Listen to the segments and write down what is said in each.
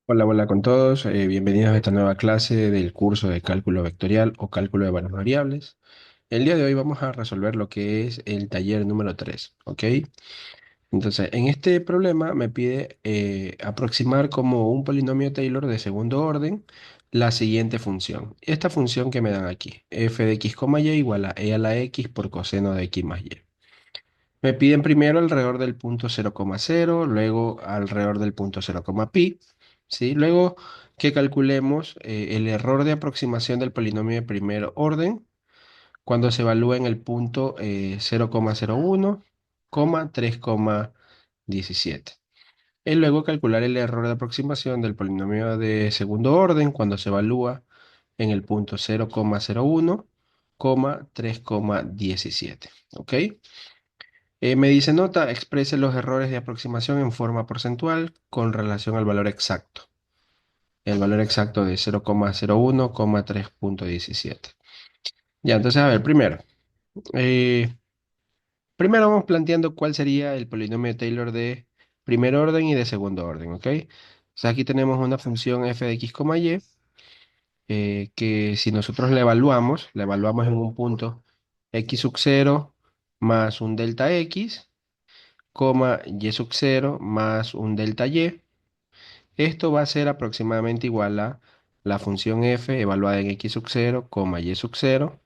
Hola, hola con todos. Bienvenidos a esta nueva clase del curso de cálculo vectorial o cálculo de variables. El día de hoy vamos a resolver lo que es el taller número 3, ¿ok? Entonces, en este problema me pide aproximar como un polinomio Taylor de segundo orden la siguiente función. Esta función que me dan aquí, f de x, y igual a e a la x por coseno de x más y. Me piden primero alrededor del punto 0,0, luego alrededor del punto 0,pi, ¿sí? Luego que calculemos el error de aproximación del polinomio de primer orden cuando se evalúa en el punto 0,01, 3,17. Y luego calcular el error de aproximación del polinomio de segundo orden cuando se evalúa en el punto 0,01, 3,17. ¿Ok? Me dice nota, exprese los errores de aproximación en forma porcentual con relación al valor exacto. El valor exacto de 0,01, 3,17. Ya, entonces, a ver, eh, primero vamos planteando cuál sería el polinomio de Taylor de primer orden y de segundo orden, ¿ok? O sea, aquí tenemos una función f de x, y, que si nosotros la evaluamos en un punto x sub 0 más un delta x, y sub 0 más un delta y. Esto va a ser aproximadamente igual a la función f evaluada en x sub 0, y sub 0,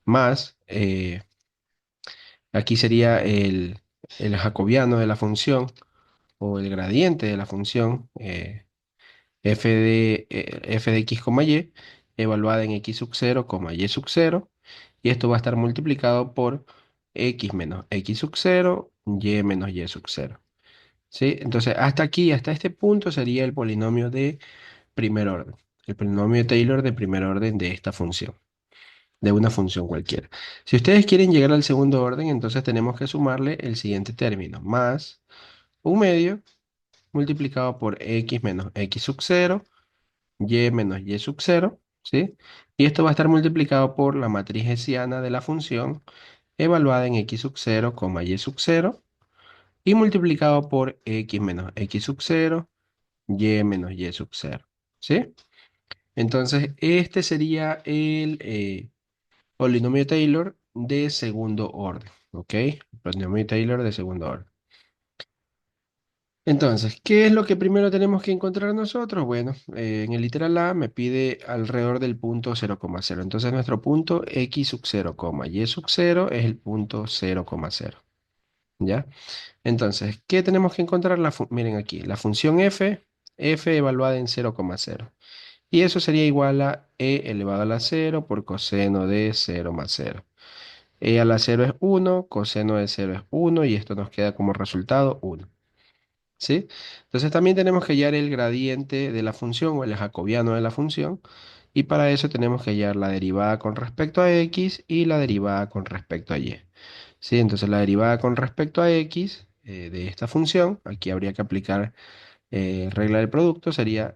más, aquí sería el jacobiano de la función, o el gradiente de la función, f de x, y, evaluada en x sub 0, y sub 0, y esto va a estar multiplicado por x menos x sub 0, y menos y sub 0. ¿Sí? Entonces, hasta aquí, hasta este punto sería el polinomio de primer orden, el polinomio de Taylor de primer orden de esta función, de una función cualquiera. Si ustedes quieren llegar al segundo orden, entonces tenemos que sumarle el siguiente término, más un medio multiplicado por x menos x sub 0, y menos y sub 0, ¿sí? Y esto va a estar multiplicado por la matriz hessiana de la función evaluada en x sub 0, y sub 0, y multiplicado por x menos x sub 0, y menos y sub 0, ¿sí? Entonces, este sería el polinomio Taylor de segundo orden, ¿ok? Polinomio Taylor de segundo orden. Entonces, ¿qué es lo que primero tenemos que encontrar nosotros? Bueno, en el literal A me pide alrededor del punto 0,0. Entonces, nuestro punto x sub 0, y sub 0 es el punto 0,0, ¿ya? Entonces, ¿qué tenemos que encontrar? Miren aquí, la función f evaluada en 0,0. Y eso sería igual a e elevado a la 0 por coseno de 0 más 0. E a la 0 es 1, coseno de 0 es 1 y esto nos queda como resultado 1. ¿Sí? Entonces también tenemos que hallar el gradiente de la función o el jacobiano de la función, y para eso tenemos que hallar la derivada con respecto a x y la derivada con respecto a y. ¿Sí? Entonces la derivada con respecto a x de esta función, aquí habría que aplicar regla del producto, sería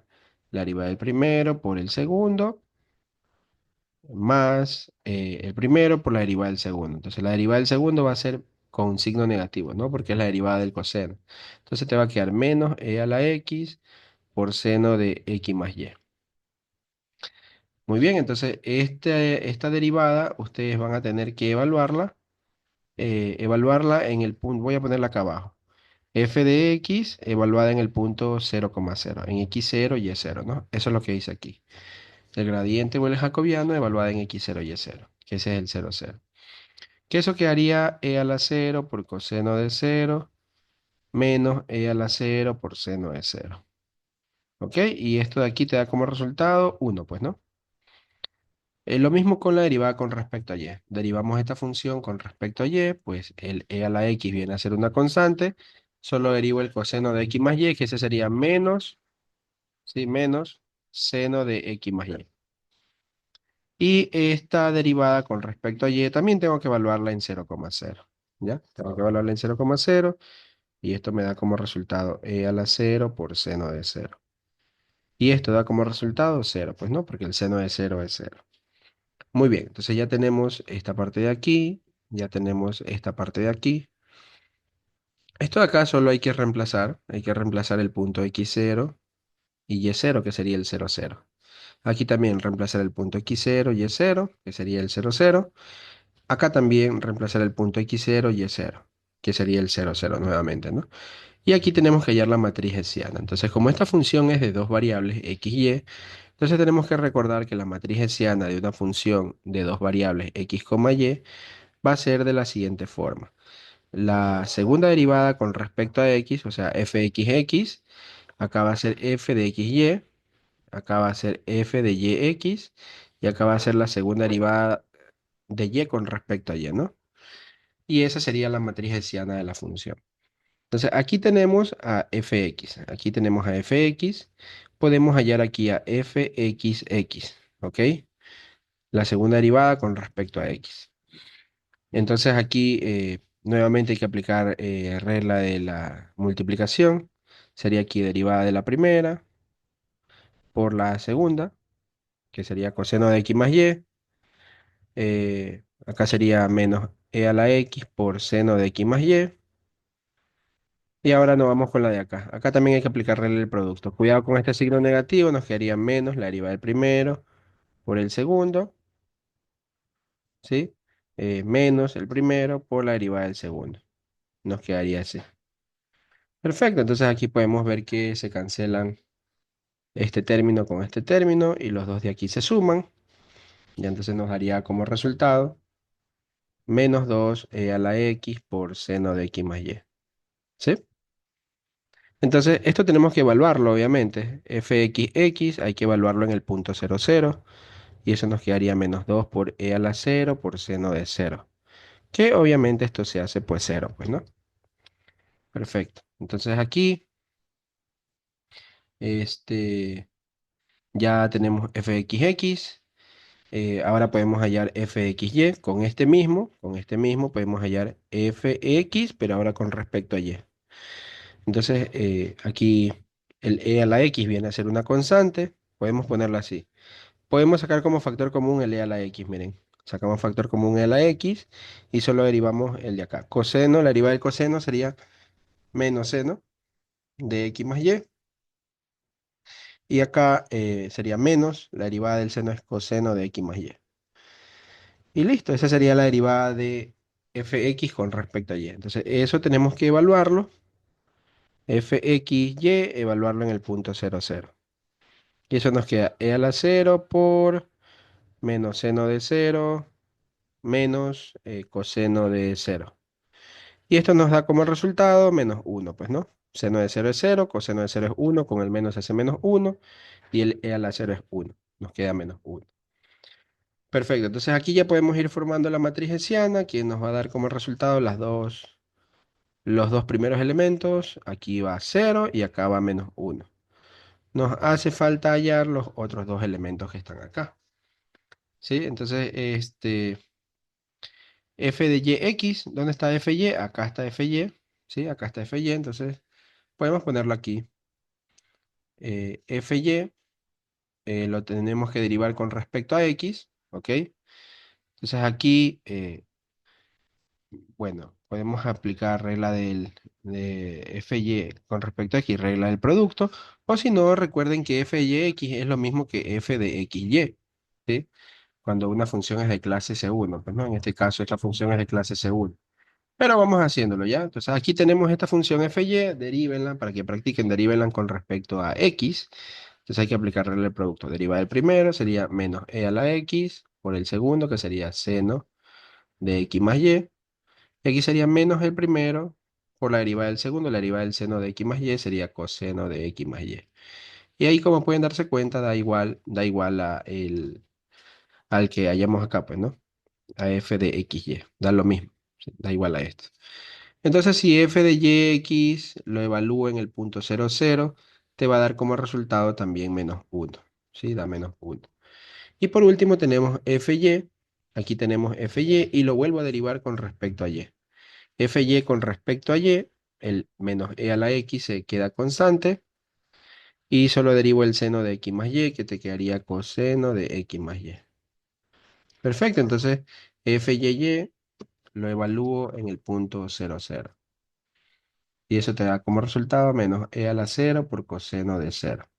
la derivada del primero por el segundo más el primero por la derivada del segundo. Entonces la derivada del segundo va a ser con signo negativo, ¿no? Porque es la derivada del coseno. Entonces te va a quedar menos e a la x por seno de x más y. Muy bien, entonces esta derivada ustedes van a tener que evaluarla en el punto, voy a ponerla acá abajo. F de x evaluada en el punto 0,0, en x0 y y0, ¿no? Eso es lo que dice aquí. El gradiente o el jacobiano evaluada en x0 y y0, que ese es el 0, 0. Que eso quedaría e a la 0 por coseno de 0 menos e a la 0 por seno de 0. ¿Ok? Y esto de aquí te da como resultado 1, pues, ¿no? Lo mismo con la derivada con respecto a y. Derivamos esta función con respecto a y, pues el e a la x viene a ser una constante. Solo derivo el coseno de x más y, que ese sería menos, ¿sí? Menos seno de x más y. Y esta derivada con respecto a y también tengo que evaluarla en 0,0. ¿Ya? Tengo que evaluarla en 0,0 y esto me da como resultado e a la 0 por seno de 0. Y esto da como resultado 0, pues no, porque el seno de 0 es 0. Muy bien, entonces ya tenemos esta parte de aquí, ya tenemos esta parte de aquí. Esto de acá solo hay que reemplazar el punto x0 y y0, que sería el 0, 0. Aquí también reemplazar el punto x0, y0, que sería el 0, 0. Acá también reemplazar el punto x0, y0, que sería el 0, 0 nuevamente, ¿no? Y aquí tenemos que hallar la matriz hessiana. Entonces, como esta función es de dos variables, x y y, entonces tenemos que recordar que la matriz hessiana de una función de dos variables, x, y, va a ser de la siguiente forma. La segunda derivada con respecto a x, o sea, fxx, acá va a ser f de xy, acá va a ser f de yx, y acá va a ser la segunda derivada de y con respecto a y, ¿no? Y esa sería la matriz hessiana de la función. Entonces, aquí tenemos a fx, aquí tenemos a fx, podemos hallar aquí a fxx, ¿ok? La segunda derivada con respecto a x. Entonces, aquí nuevamente hay que aplicar regla de la multiplicación. Sería aquí derivada de la primera por la segunda, que sería coseno de x más y. Acá sería menos e a la x por seno de x más y. Y ahora nos vamos con la de acá. Acá también hay que aplicarle el producto. Cuidado con este signo negativo, nos quedaría menos la derivada del primero por el segundo, ¿sí? Menos el primero por la derivada del segundo. Nos quedaría así. Perfecto, entonces aquí podemos ver que se cancelan este término con este término y los dos de aquí se suman. Y entonces nos daría como resultado menos 2 a la x por seno de x más y. ¿Sí? Entonces, esto tenemos que evaluarlo, obviamente. Fxx hay que evaluarlo en el punto 0, 0. Y eso nos quedaría menos 2 por e a la 0 por seno de 0. Que obviamente esto se hace pues 0, pues, ¿no? Perfecto. Entonces aquí, este, ya tenemos fxx. Ahora podemos hallar fxy. Con este mismo podemos hallar fx, pero ahora con respecto a y. Entonces, aquí el e a la x viene a ser una constante. Podemos ponerlo así. Podemos sacar como factor común el e a la x, miren. Sacamos factor común e a la x y solo derivamos el de acá. Coseno, la derivada del coseno sería menos seno de x más y. Y acá sería menos, la derivada del seno es coseno de x más y. Y listo, esa sería la derivada de fx con respecto a y. Entonces, eso tenemos que evaluarlo. Fxy, evaluarlo en el punto 0, 0. Y eso nos queda e a la 0 por menos seno de 0 menos coseno de 0. Y esto nos da como resultado menos 1, pues, ¿no? Seno de 0 es 0, coseno de 0 es 1, con el menos hace menos 1, y el e a la 0 es 1. Nos queda menos 1. Perfecto, entonces aquí ya podemos ir formando la matriz hessiana, que nos va a dar como resultado los dos primeros elementos. Aquí va 0 y acá va menos 1. Nos hace falta hallar los otros dos elementos que están acá. ¿Sí? Entonces, f de yx, ¿dónde está fy? Acá está fy, ¿sí? Acá está fy, entonces podemos ponerlo aquí. Fy lo tenemos que derivar con respecto a x, ¿ok? Entonces aquí, bueno, podemos aplicar regla de fy con respecto a x, regla del producto, o si no, recuerden que fyx es lo mismo que f de xy, ¿sí? Cuando una función es de clase C1, pues no, en este caso esta función es de clase C1. Pero vamos haciéndolo ya. Entonces aquí tenemos esta función fy, derívenla para que practiquen, derívenla con respecto a x. Entonces hay que aplicarle el producto. Deriva del primero sería menos e a la x por el segundo, que sería seno de x más y. Y aquí sería menos el primero por la derivada del segundo. La derivada del seno de x más y sería coseno de x más y. Y ahí, como pueden darse cuenta, da igual al que hayamos acá, pues, ¿no? A f de x y. Da lo mismo. Sí, da igual a esto. Entonces, si f de yx lo evalúo en el punto 0, 0, te va a dar como resultado también menos 1. ¿Sí? Da menos 1. Y por último tenemos fy. Aquí tenemos fy y lo vuelvo a derivar con respecto a y. Fy con respecto a y, el menos e a la x se queda constante. Y solo derivo el seno de x más y, que te quedaría coseno de x más y. Perfecto, entonces fy lo evalúo en el punto 0, 0. Y eso te da como resultado menos e a la 0 por coseno de 0.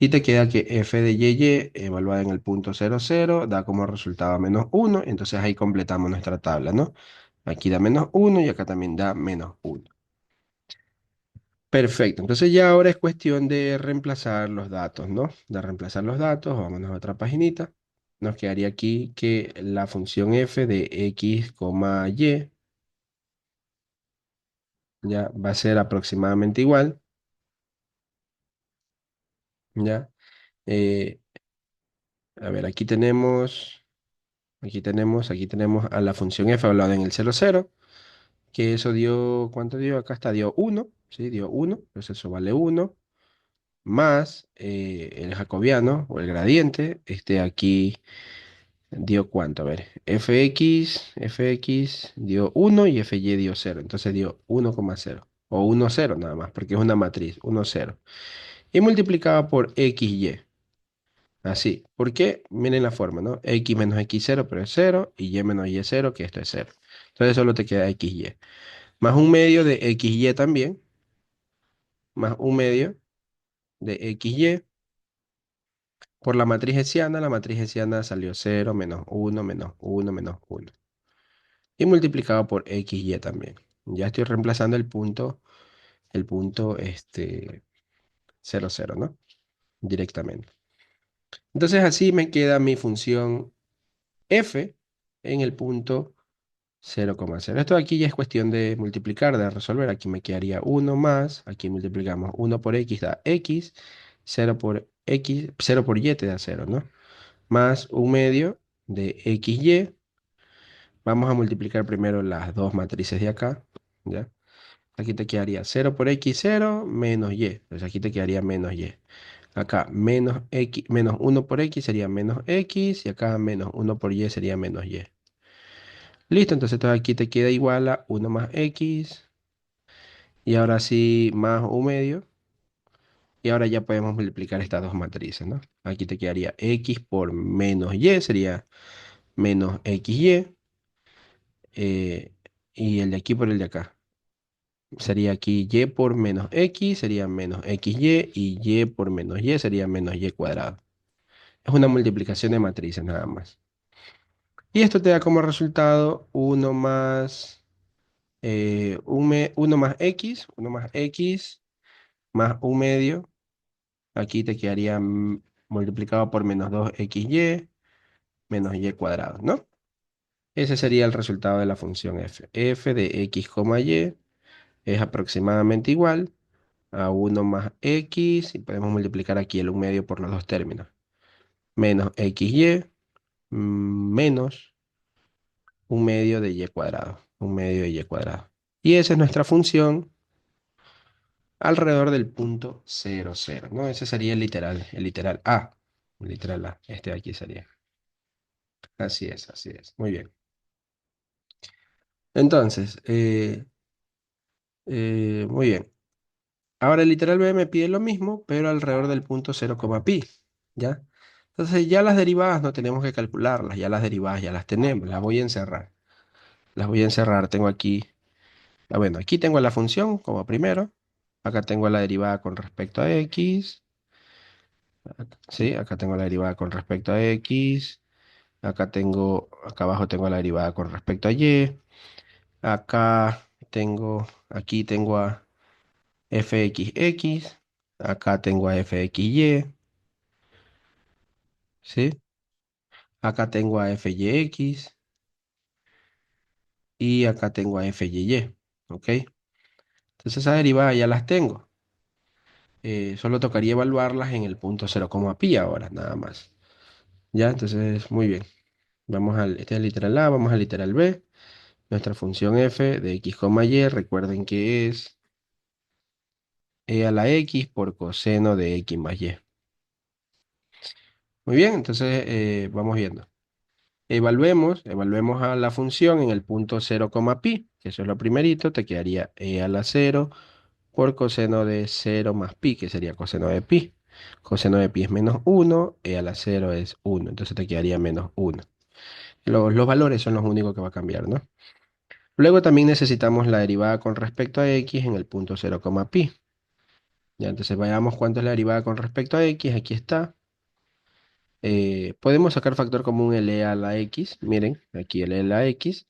Y te queda que f de y evaluada en el punto 0, 0 da como resultado -1. Entonces ahí completamos nuestra tabla, ¿no? Aquí da -1 y acá también da -1. Perfecto, entonces ya ahora es cuestión de reemplazar los datos, ¿no? De reemplazar los datos, vámonos a otra paginita. Nos quedaría aquí que la función f de x, y ya va a ser aproximadamente igual, ¿ya? Eh, a ver, aquí tenemos a la función f hablada en el 0, 0, que eso dio, ¿cuánto dio? Acá está, dio 1, ¿sí? Dio 1, entonces eso vale 1, más el jacobiano o el gradiente, este aquí dio cuánto, a ver, fx dio 1 y fy dio 0, entonces dio 1,0 o 1, 0 nada más, porque es una matriz, 1, 0. Y multiplicaba por xy, así. ¿Por qué? Miren la forma, ¿no? X menos x0, pero es 0, y y menos y0, que esto es 0. Entonces solo te queda xy. Más un medio de xy también, más un medio de xy. Por la matriz hessiana salió 0, -1, -1, -1. Y multiplicado por xy también. Ya estoy reemplazando el punto 0, 0, ¿no? Directamente. Entonces así me queda mi función f en el punto 0,0. Esto de aquí ya es cuestión de multiplicar, de resolver. Aquí me quedaría 1 más, aquí multiplicamos 1 por x da x, 0 por y te da 0, ¿no? Más un medio de xy. Vamos a multiplicar primero las dos matrices de acá, ¿ya? Aquí te quedaría 0 por x, 0, menos y. Entonces aquí te quedaría menos y. Acá menos x, menos 1 por x sería menos x, y acá menos 1 por y sería menos y. Listo, entonces todo aquí te queda igual a 1 más x, y ahora sí más un medio, y ahora ya podemos multiplicar estas dos matrices, ¿no? Aquí te quedaría x por menos y, sería menos xy, eh, y el de aquí por el de acá. Sería aquí y por menos x, sería menos xy, y y por menos y sería menos y cuadrado. Es una multiplicación de matrices nada más. Y esto te da como resultado 1 más x, más un medio. Aquí te quedaría multiplicado por menos 2xy menos y cuadrado, ¿no? Ese sería el resultado de la función f. F de x, y es aproximadamente igual a 1 más x, y podemos multiplicar aquí el un medio por los dos términos. Menos xy menos un medio de y cuadrado. Un medio de y cuadrado. Y esa es nuestra función alrededor del punto 0, 0, ¿no? Ese sería el literal A. El literal A. Este de aquí sería. Así es, así es. Muy bien. Entonces, muy bien. Ahora el literal B me pide lo mismo, pero alrededor del punto 0, pi. ¿Ya? Entonces ya las derivadas no tenemos que calcularlas. Ya las derivadas ya las tenemos. Las voy a encerrar. Las voy a encerrar. Tengo aquí, bueno, aquí tengo la función como primero. Acá tengo la derivada con respecto a x. Sí, acá tengo la derivada con respecto a x. Acá abajo tengo la derivada con respecto a y. Aquí tengo a fxx. Acá tengo a fxy. ¿Sí? Acá tengo a fyx y acá tengo a fyy. ¿Ok? Entonces esas derivadas ya las tengo. Solo tocaría evaluarlas en el punto 0, pi ahora, nada más. ¿Ya? Entonces, muy bien. Este es el literal A, vamos al literal B. Nuestra función f de x, y, recuerden que es e a la x por coseno de x más y. Muy bien, entonces vamos viendo. Evaluemos a la función en el punto 0, pi, que eso es lo primerito, te quedaría e a la 0 por coseno de 0 más pi, que sería coseno de pi. Coseno de pi es -1, e a la 0 es 1, entonces te quedaría -1. Los valores son los únicos que va a cambiar, ¿no? Luego también necesitamos la derivada con respecto a x en el punto 0, pi. Ya, entonces veamos cuánto es la derivada con respecto a x. Aquí está. Podemos sacar factor común el e a la x. Miren, aquí el e a la x.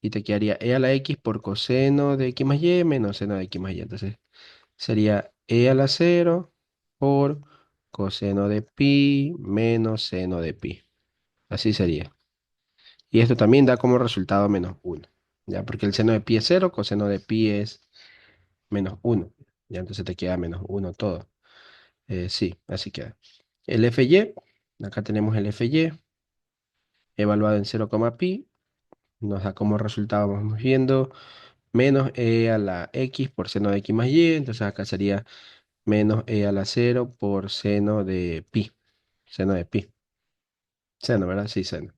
Y te quedaría e a la x por coseno de x más y menos seno de x más y. Entonces sería e a la 0 por coseno de pi menos seno de pi. Así sería. Y esto también da como resultado menos uno. ¿Ya? Porque el seno de pi es 0, coseno de pi es menos uno. Ya, entonces te queda menos uno todo. Sí, así queda. El FY, acá tenemos el FY evaluado en 0,pi, nos da como resultado, vamos viendo, menos e a la x por seno de x más y, entonces acá sería menos e a la 0 por seno de pi, seno, ¿verdad? Sí, seno.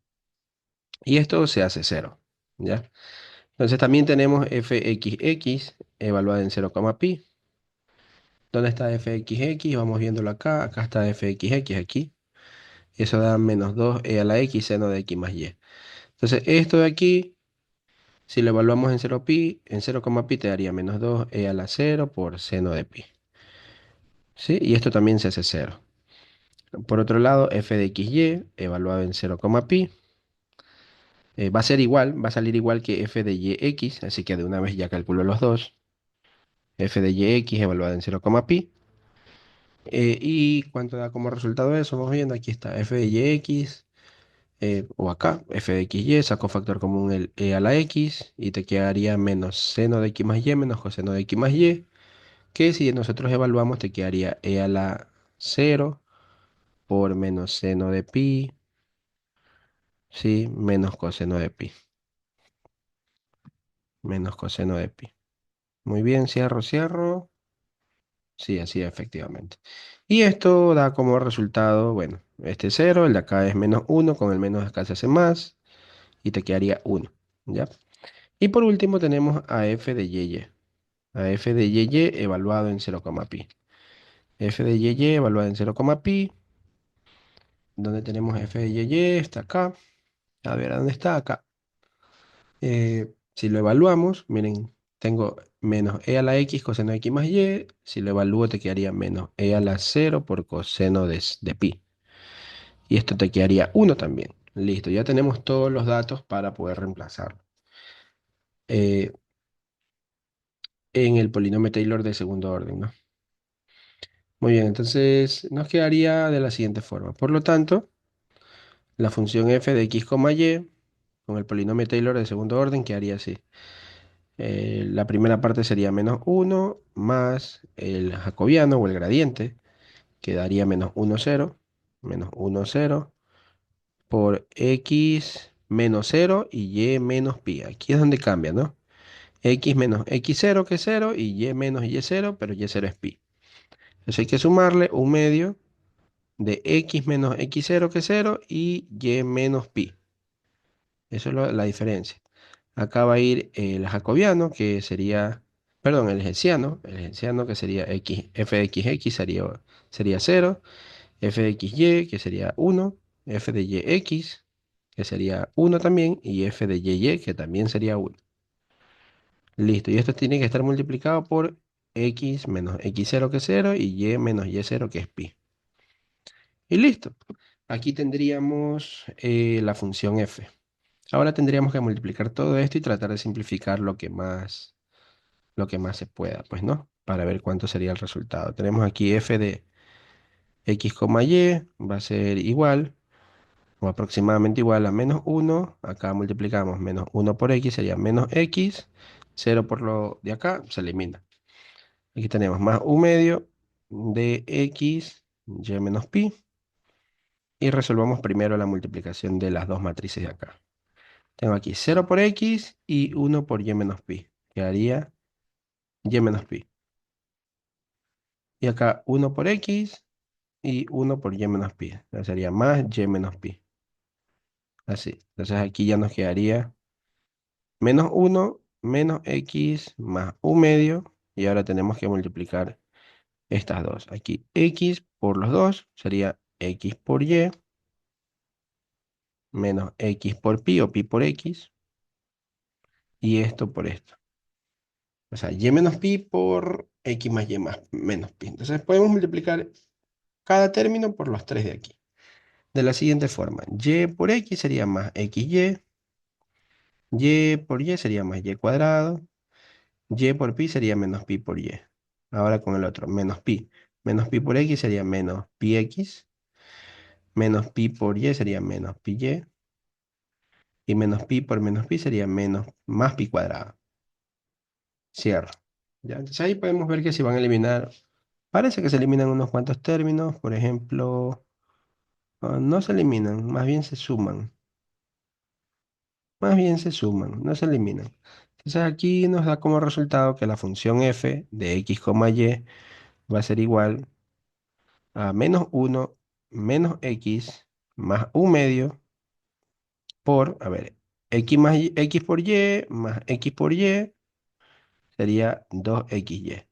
Y esto se hace cero, ¿ya? Entonces también tenemos fxx evaluada en 0,pi. ¿Dónde está fxx? Vamos viéndolo acá, acá está fxx, aquí. Eso da menos 2 e a la x seno de x más y. Entonces esto de aquí, si lo evaluamos en 0pi, en 0,pi te daría menos 2 e a la 0 por seno de pi. ¿Sí? Y esto también se hace cero. Por otro lado, f de xy evaluado en 0,pi va a ser igual, va a salir igual que f de yx, así que de una vez ya calculo los dos. F de yx evaluado en 0,pi. ¿Y cuánto da como resultado eso? Vamos viendo, aquí está f de yx, o acá, f de xy, saco factor común el e a la x, y te quedaría menos seno de x más y menos coseno de x más y, que si nosotros evaluamos te quedaría e a la 0 por menos seno de pi, ¿sí? Menos coseno de pi, menos coseno de pi. Muy bien, cierro, cierro. Sí, así efectivamente. Y esto da como resultado, bueno, este cero, el de acá es menos uno, con el menos acá se hace más, y te quedaría uno, ¿ya? Y por último tenemos a f de y, a f de y evaluado en 0,pi. F de y evaluado en 0,pi, donde tenemos f de y, está acá. A ver, ¿a dónde está? Acá. Si lo evaluamos, miren, tengo menos e a la x coseno de x más y. Si lo evalúo te quedaría menos e a la 0 por coseno de pi. Y esto te quedaría uno también. Listo, ya tenemos todos los datos para poder reemplazarlo eh, en el polinomio Taylor de segundo orden, ¿no? Muy bien, entonces nos quedaría de la siguiente forma. Por lo tanto, la función f de x, y con el polinomio Taylor de segundo orden quedaría así. La primera parte sería menos uno más el jacobiano o el gradiente, que daría menos uno 0, menos uno 0 por x menos cero y y menos pi. Aquí es donde cambia, ¿no? X menos x0 que es 0 y y menos y0, pero y0 es pi. Entonces hay que sumarle un medio de x menos x0 que es 0 y menos pi. Eso es la diferencia. Acá va a ir el jacobiano, que sería, perdón, el hessiano que sería x, f de xx sería 0, f de xy que sería 1, f de yx que sería 1 también, y f de y que también sería 1. Listo, y esto tiene que estar multiplicado por x menos x0 que es 0 y y menos y0 que es pi. Y listo. Aquí tendríamos la función f. Ahora tendríamos que multiplicar todo esto y tratar de simplificar lo que más se pueda, pues, ¿no? Para ver cuánto sería el resultado. Tenemos aquí f de x, y va a ser igual o aproximadamente igual a menos uno. Acá multiplicamos menos uno por x, sería menos x. Cero por lo de acá se elimina. Aquí tenemos más un medio de x, y menos pi. Y resolvamos primero la multiplicación de las dos matrices de acá. Tengo aquí 0 por x y 1 por y menos pi. Quedaría y menos pi. Y acá 1 por x y 1 por y menos pi. Entonces sería más y menos pi. Así. Entonces aquí ya nos quedaría menos uno menos x más un medio. Y ahora tenemos que multiplicar estas dos. Aquí x por los dos sería x por y menos x por pi o pi por x. Y esto por esto. O sea, y menos pi por x más y más menos pi. Entonces podemos multiplicar cada término por los tres de aquí. De la siguiente forma, y por x sería más xy, y por y sería más y cuadrado, y por pi sería menos pi por y. Ahora con el otro, menos pi. Menos pi por x sería menos pi x, menos pi por y sería menos pi y, y menos pi por menos pi sería menos más pi cuadrado. Cierro. ¿Ya? Entonces ahí podemos ver que se van a eliminar, parece que se eliminan unos cuantos términos, por ejemplo, no se eliminan, más bien se suman. Más bien se suman, no se eliminan. Entonces aquí nos da como resultado que la función f de x, y va a ser igual a menos 1 menos x más un medio por, a ver, x por y más x por y sería 2xy.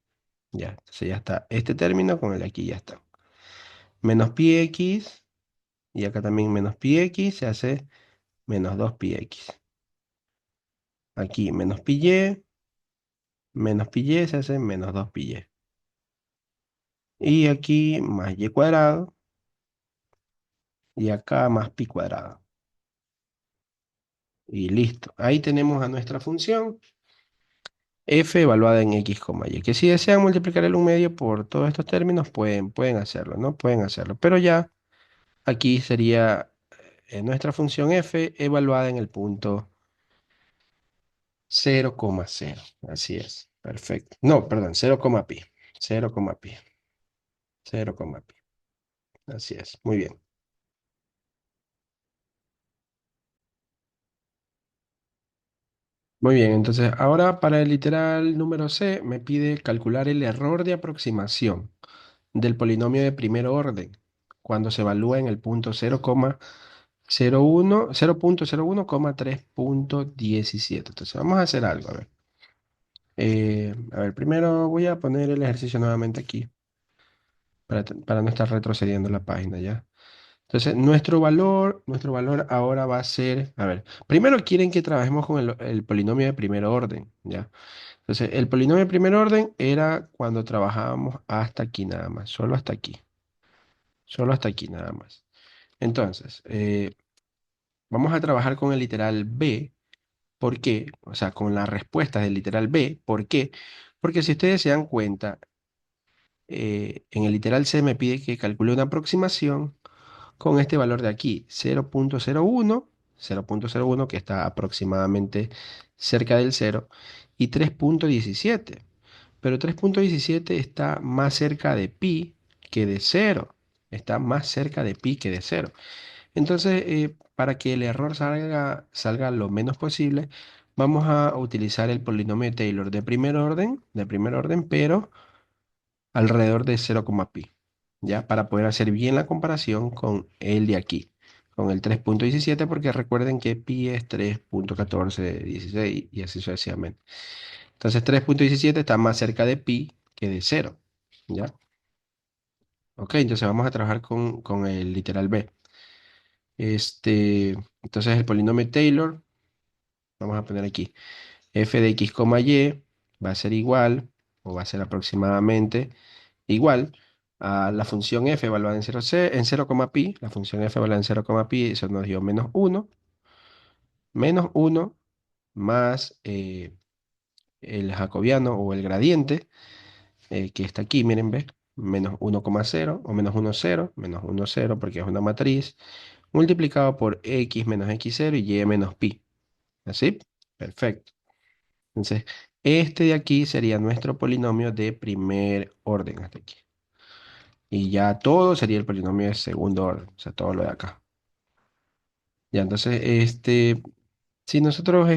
Ya, entonces ya está este término con el de aquí ya está. Menos pi x, y acá también menos pi x se hace menos 2 pi x. Aquí menos pi y se hace menos 2 pi y. Y aquí más y cuadrado, y acá más pi cuadrado. Y listo. Ahí tenemos a nuestra función f evaluada en x, y. Que si desean multiplicar el 1 medio por todos estos términos, pueden hacerlo, ¿no? Pueden hacerlo. Pero ya aquí sería nuestra función f evaluada en el punto 0,0. Así es. Perfecto. No, perdón, 0,pi. 0,pi. 0,pi. Así es. Muy bien. Muy bien, entonces ahora para el literal número C me pide calcular el error de aproximación del polinomio de primer orden cuando se evalúa en el punto 0,01, 0,01, 3,17. Entonces vamos a hacer algo, a ver. A ver, primero voy a poner el ejercicio nuevamente aquí para no estar retrocediendo la página ya. Entonces, nuestro valor ahora va a ser, a ver, primero quieren que trabajemos con el polinomio de primer orden, ¿ya? Entonces, el polinomio de primer orden era cuando trabajábamos hasta aquí nada más, solo hasta aquí nada más. Entonces, vamos a trabajar con el literal B, ¿por qué? O sea, con las respuestas del literal B, ¿por qué? Porque si ustedes se dan cuenta, en el literal C me pide que calcule una aproximación con este valor de aquí, 0,01 que está aproximadamente cerca del cero, y 3,17. Pero 3,17 está más cerca de pi que de cero. Está más cerca de pi que de cero. Entonces, para que el error salga lo menos posible, vamos a utilizar el polinomio de Taylor de primer orden, pero alrededor de 0,pi, ¿ya? Para poder hacer bien la comparación con el de aquí, con el 3,17, porque recuerden que pi es 3,1416 y así sucesivamente. Entonces 3,17 está más cerca de pi que de cero, ¿ya? Ok, entonces vamos a trabajar con el literal b. Entonces el polinomio Taylor, vamos a poner aquí, f de x, y va a ser igual, o va a ser aproximadamente igual a la función f evaluada en 0,pi, la función f evaluada en 0,pi, eso nos dio menos uno más el jacobiano o el gradiente, que está aquí, miren, ve, menos 1,0 o menos 1, 0, porque es una matriz, multiplicado por x menos x0 y y menos pi. ¿Así? Perfecto. Entonces, este de aquí sería nuestro polinomio de primer orden hasta aquí. Y ya todo sería el polinomio de segundo orden, o sea, todo lo de acá. Ya, entonces, si nosotros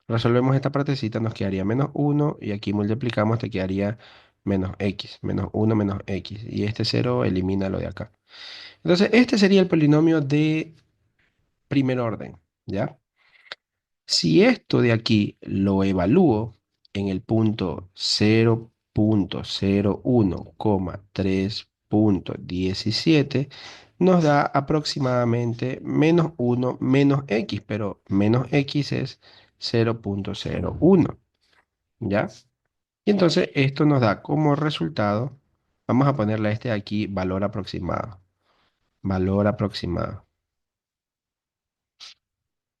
resolvemos esta partecita, nos quedaría menos uno y aquí multiplicamos, te quedaría menos x, menos uno menos x. Y este cero elimina lo de acá. Entonces, este sería el polinomio de primer orden, ¿ya? Si esto de aquí lo evalúo en el punto 0,01,3,17, nos da aproximadamente menos uno menos x, pero menos x es 0,01, ¿ya? Y entonces esto nos da como resultado, vamos a ponerle a este de aquí valor aproximado,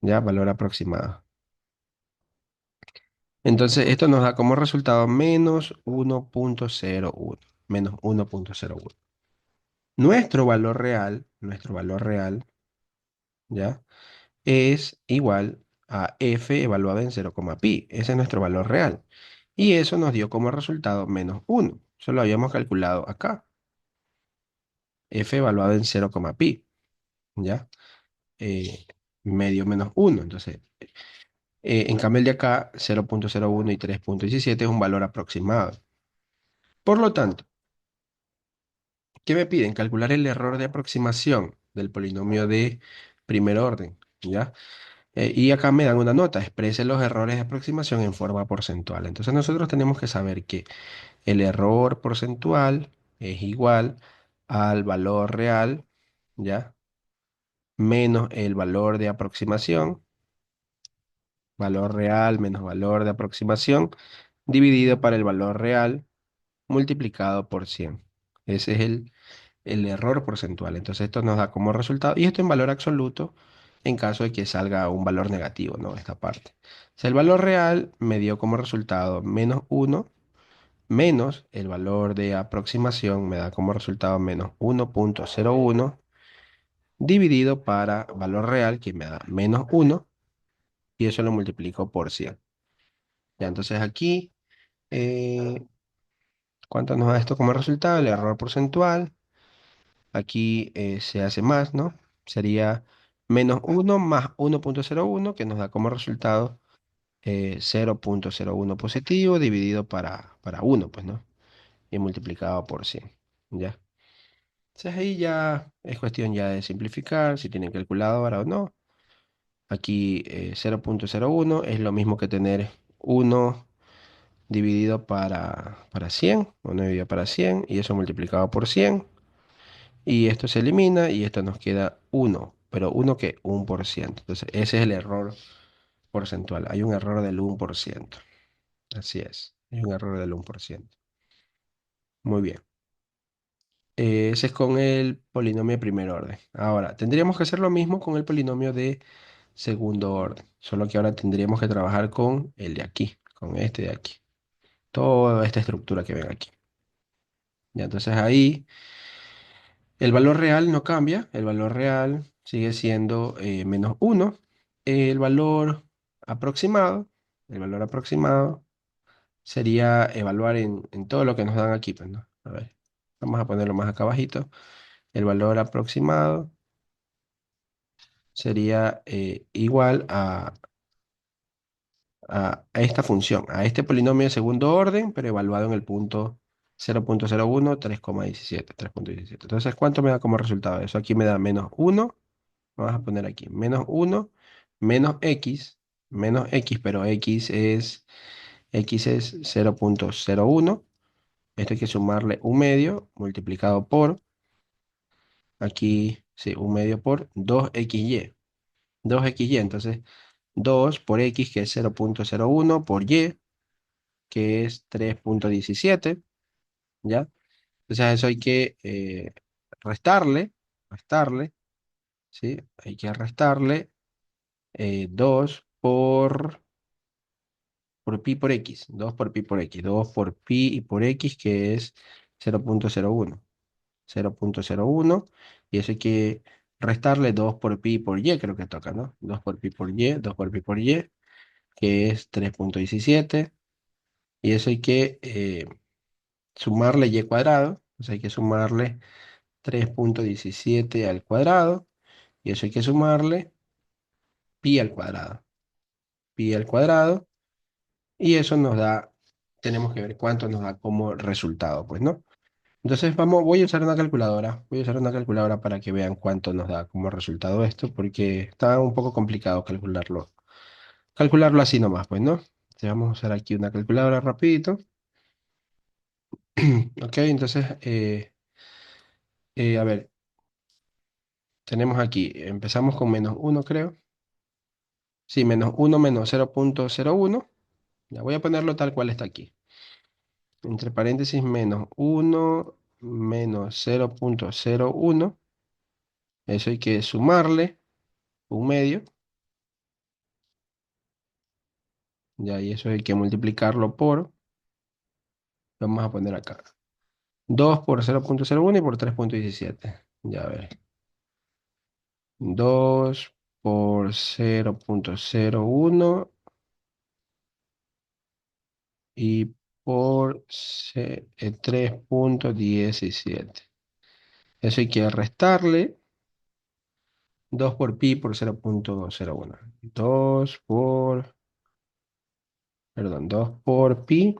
¿ya? Valor aproximado. Entonces esto nos da como resultado -1,01, -1,01. Nuestro valor real, ¿ya? Es igual a f evaluado en 0,pi. Ese es nuestro valor real. Y eso nos dio como resultado -1. Eso lo habíamos calculado acá. F evaluado en 0,pi, ¿ya? Eh, medio -1. Entonces, en cambio el de acá, 0,01 y 3,17 es un valor aproximado. Por lo tanto, ¿qué me piden? Calcular el error de aproximación del polinomio de primer orden, ¿ya? Y acá me dan una nota, exprese los errores de aproximación en forma porcentual. Entonces nosotros tenemos que saber que el error porcentual es igual al valor real, ¿ya? Menos el valor de aproximación, valor real menos valor de aproximación, dividido para el valor real multiplicado por 100. Ese es el error porcentual. Entonces esto nos da como resultado, y esto en valor absoluto, en caso de que salga un valor negativo, ¿no? Esta parte. O sea, el valor real me dio como resultado -1, menos el valor de aproximación me da como resultado -1,01, dividido para valor real, que me da -1, y eso lo multiplico por 100. Ya, entonces aquí, ¿cuánto nos da esto como resultado? El error porcentual. Aquí se hace más, ¿no? Sería -1 más 1,01, que nos da como resultado 0,01 positivo dividido para 1, pues, ¿no? Y multiplicado por 100, ¿ya? Entonces ahí ya es cuestión ya de simplificar, si tienen calculadora o no. Aquí 0,01 es lo mismo que tener 1 dividido para 100, 1 dividido para 100, y eso multiplicado por 100. Y esto se elimina y esto nos queda 1. ¿Pero 1 qué? 1%. Entonces, ese es el error porcentual. Hay un error del 1%. Así es. Hay un error del 1%. Muy bien. Ese es con el polinomio de primer orden. Ahora, tendríamos que hacer lo mismo con el polinomio de segundo orden. Solo que ahora tendríamos que trabajar con el de aquí, con este de aquí. Toda esta estructura que ven aquí. Ya, entonces ahí el valor real no cambia, el valor real sigue siendo -1. El valor aproximado, el valor aproximado sería evaluar en todo lo que nos dan aquí, pues, ¿no? A ver, vamos a ponerlo más acá abajito. El valor aproximado sería igual a esta función, a este polinomio de segundo orden, pero evaluado en el punto 0,01, 3,17, 3,17. Entonces, ¿cuánto me da como resultado? Eso aquí me da -1. Vamos a poner aquí -1 menos x, pero x es 0,01. Esto hay que sumarle un medio multiplicado por, aquí, sí, un medio por 2xy. 2xy, entonces 2 por x, que es 0,01, por y, que es 3,17, ¿ya? Entonces a eso hay que restarle, ¿sí? Hay que restarle 2 por pi por x, 2 por pi por x, 2 por pi y por x, que es 0,01, 0,01, y eso hay que restarle 2 por pi por y, creo que toca, ¿no? 2 por pi por y, 2 por pi por y, que es 3,17, y eso hay que sumarle y cuadrado, pues hay que sumarle 3,17 al cuadrado, y eso hay que sumarle pi al cuadrado, pi al cuadrado, y eso nos da, tenemos que ver cuánto nos da como resultado, pues, ¿no? Entonces voy a usar una calculadora, voy a usar una calculadora para que vean cuánto nos da como resultado esto, porque está un poco complicado calcularlo así nomás, pues, ¿no? Entonces vamos a usar aquí una calculadora rapidito. Ok, entonces, a ver, tenemos aquí, empezamos con -1, creo. Sí, -1 menos 0,01. Ya voy a ponerlo tal cual está aquí. entre paréntesis menos uno menos 0,01. Eso hay que sumarle un medio. Ya, y eso hay que multiplicarlo por, vamos a poner acá, 2 por 0,01 y por 3,17. Ya a ver, 2 por 0,01 y por 3,17. Eso hay que restarle 2 por pi por 0,01. 2 por, perdón, 2 por pi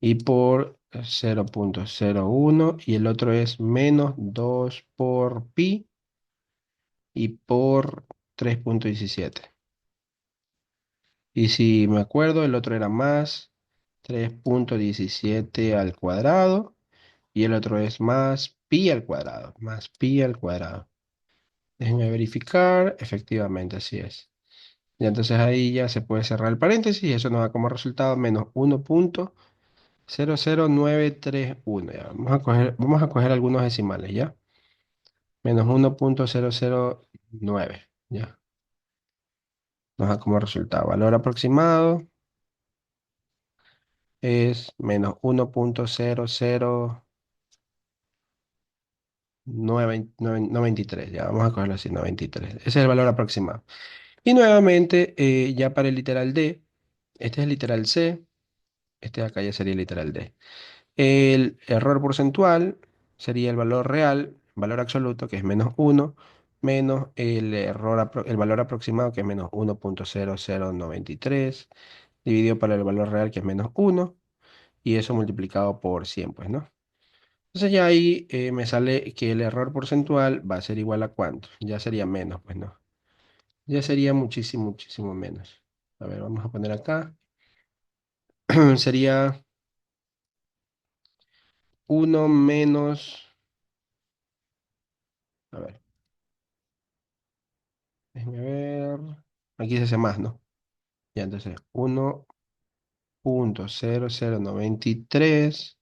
y por 0,01 y el otro es menos 2 por pi y por 3,17. Y si me acuerdo, el otro era más 3,17 al cuadrado y el otro es más pi al cuadrado, más pi al cuadrado. Déjenme verificar, efectivamente así es. Y entonces ahí ya se puede cerrar el paréntesis y eso nos da como resultado menos 1,00931. Ya, vamos a coger algunos decimales, ¿ya? Menos 1,009. Ya, nos da como resultado. Valor aproximado es menos 1,00993. Ya, vamos a cogerlo así, 93. Ese es el valor aproximado. Y nuevamente, ya para el literal D, este es el literal C, este de acá ya sería el literal D. El error porcentual sería el valor real, valor absoluto, que es menos uno, menos el valor aproximado, que es menos 1,0093, dividido por el valor real, que es menos uno, y eso multiplicado por 100, pues, ¿no? Entonces ya ahí me sale que el error porcentual va a ser igual a cuánto. Ya sería menos, pues, ¿no? Ya sería muchísimo, muchísimo menos. A ver, vamos a poner acá. Sería uno menos, a ver, déjeme ver. Aquí se hace más, ¿no? Ya, entonces 1,0093,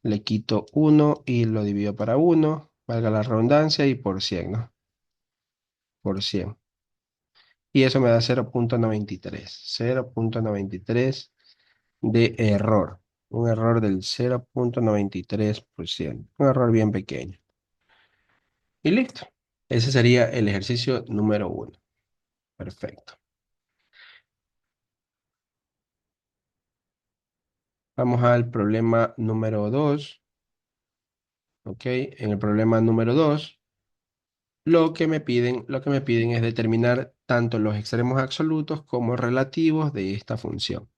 le quito uno y lo divido para uno, valga la redundancia, y por 100, ¿no? Por 100. Y eso me da 0,93. 0,93 de error. Un error del 0,93%. Un error bien pequeño. Y listo. Ese sería el ejercicio número uno. Perfecto. Vamos al problema número 2. ¿Ok? En el problema número 2, lo que me piden es determinar tanto los extremos absolutos como relativos de esta función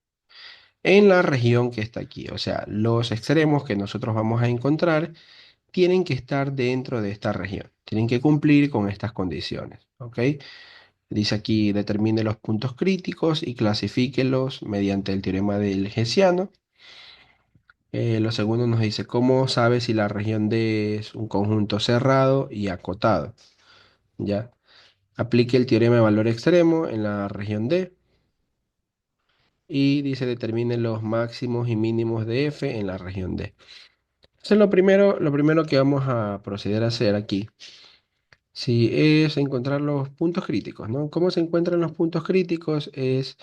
en la región que está aquí. O sea, los extremos que nosotros vamos a encontrar tienen que estar dentro de esta región. Tienen que cumplir con estas condiciones. ¿Ok? Dice aquí, determine los puntos críticos y clasifíquelos mediante el teorema del Hessiano. Lo segundo nos dice, ¿cómo sabe si la región D es un conjunto cerrado y acotado? ¿Ya? Aplique el teorema de valor extremo en la región D y dice, determine los máximos y mínimos de F en la región D. Entonces, lo primero que vamos a proceder a hacer aquí, sí, es encontrar los puntos críticos, ¿no? ¿Cómo se encuentran los puntos críticos? Es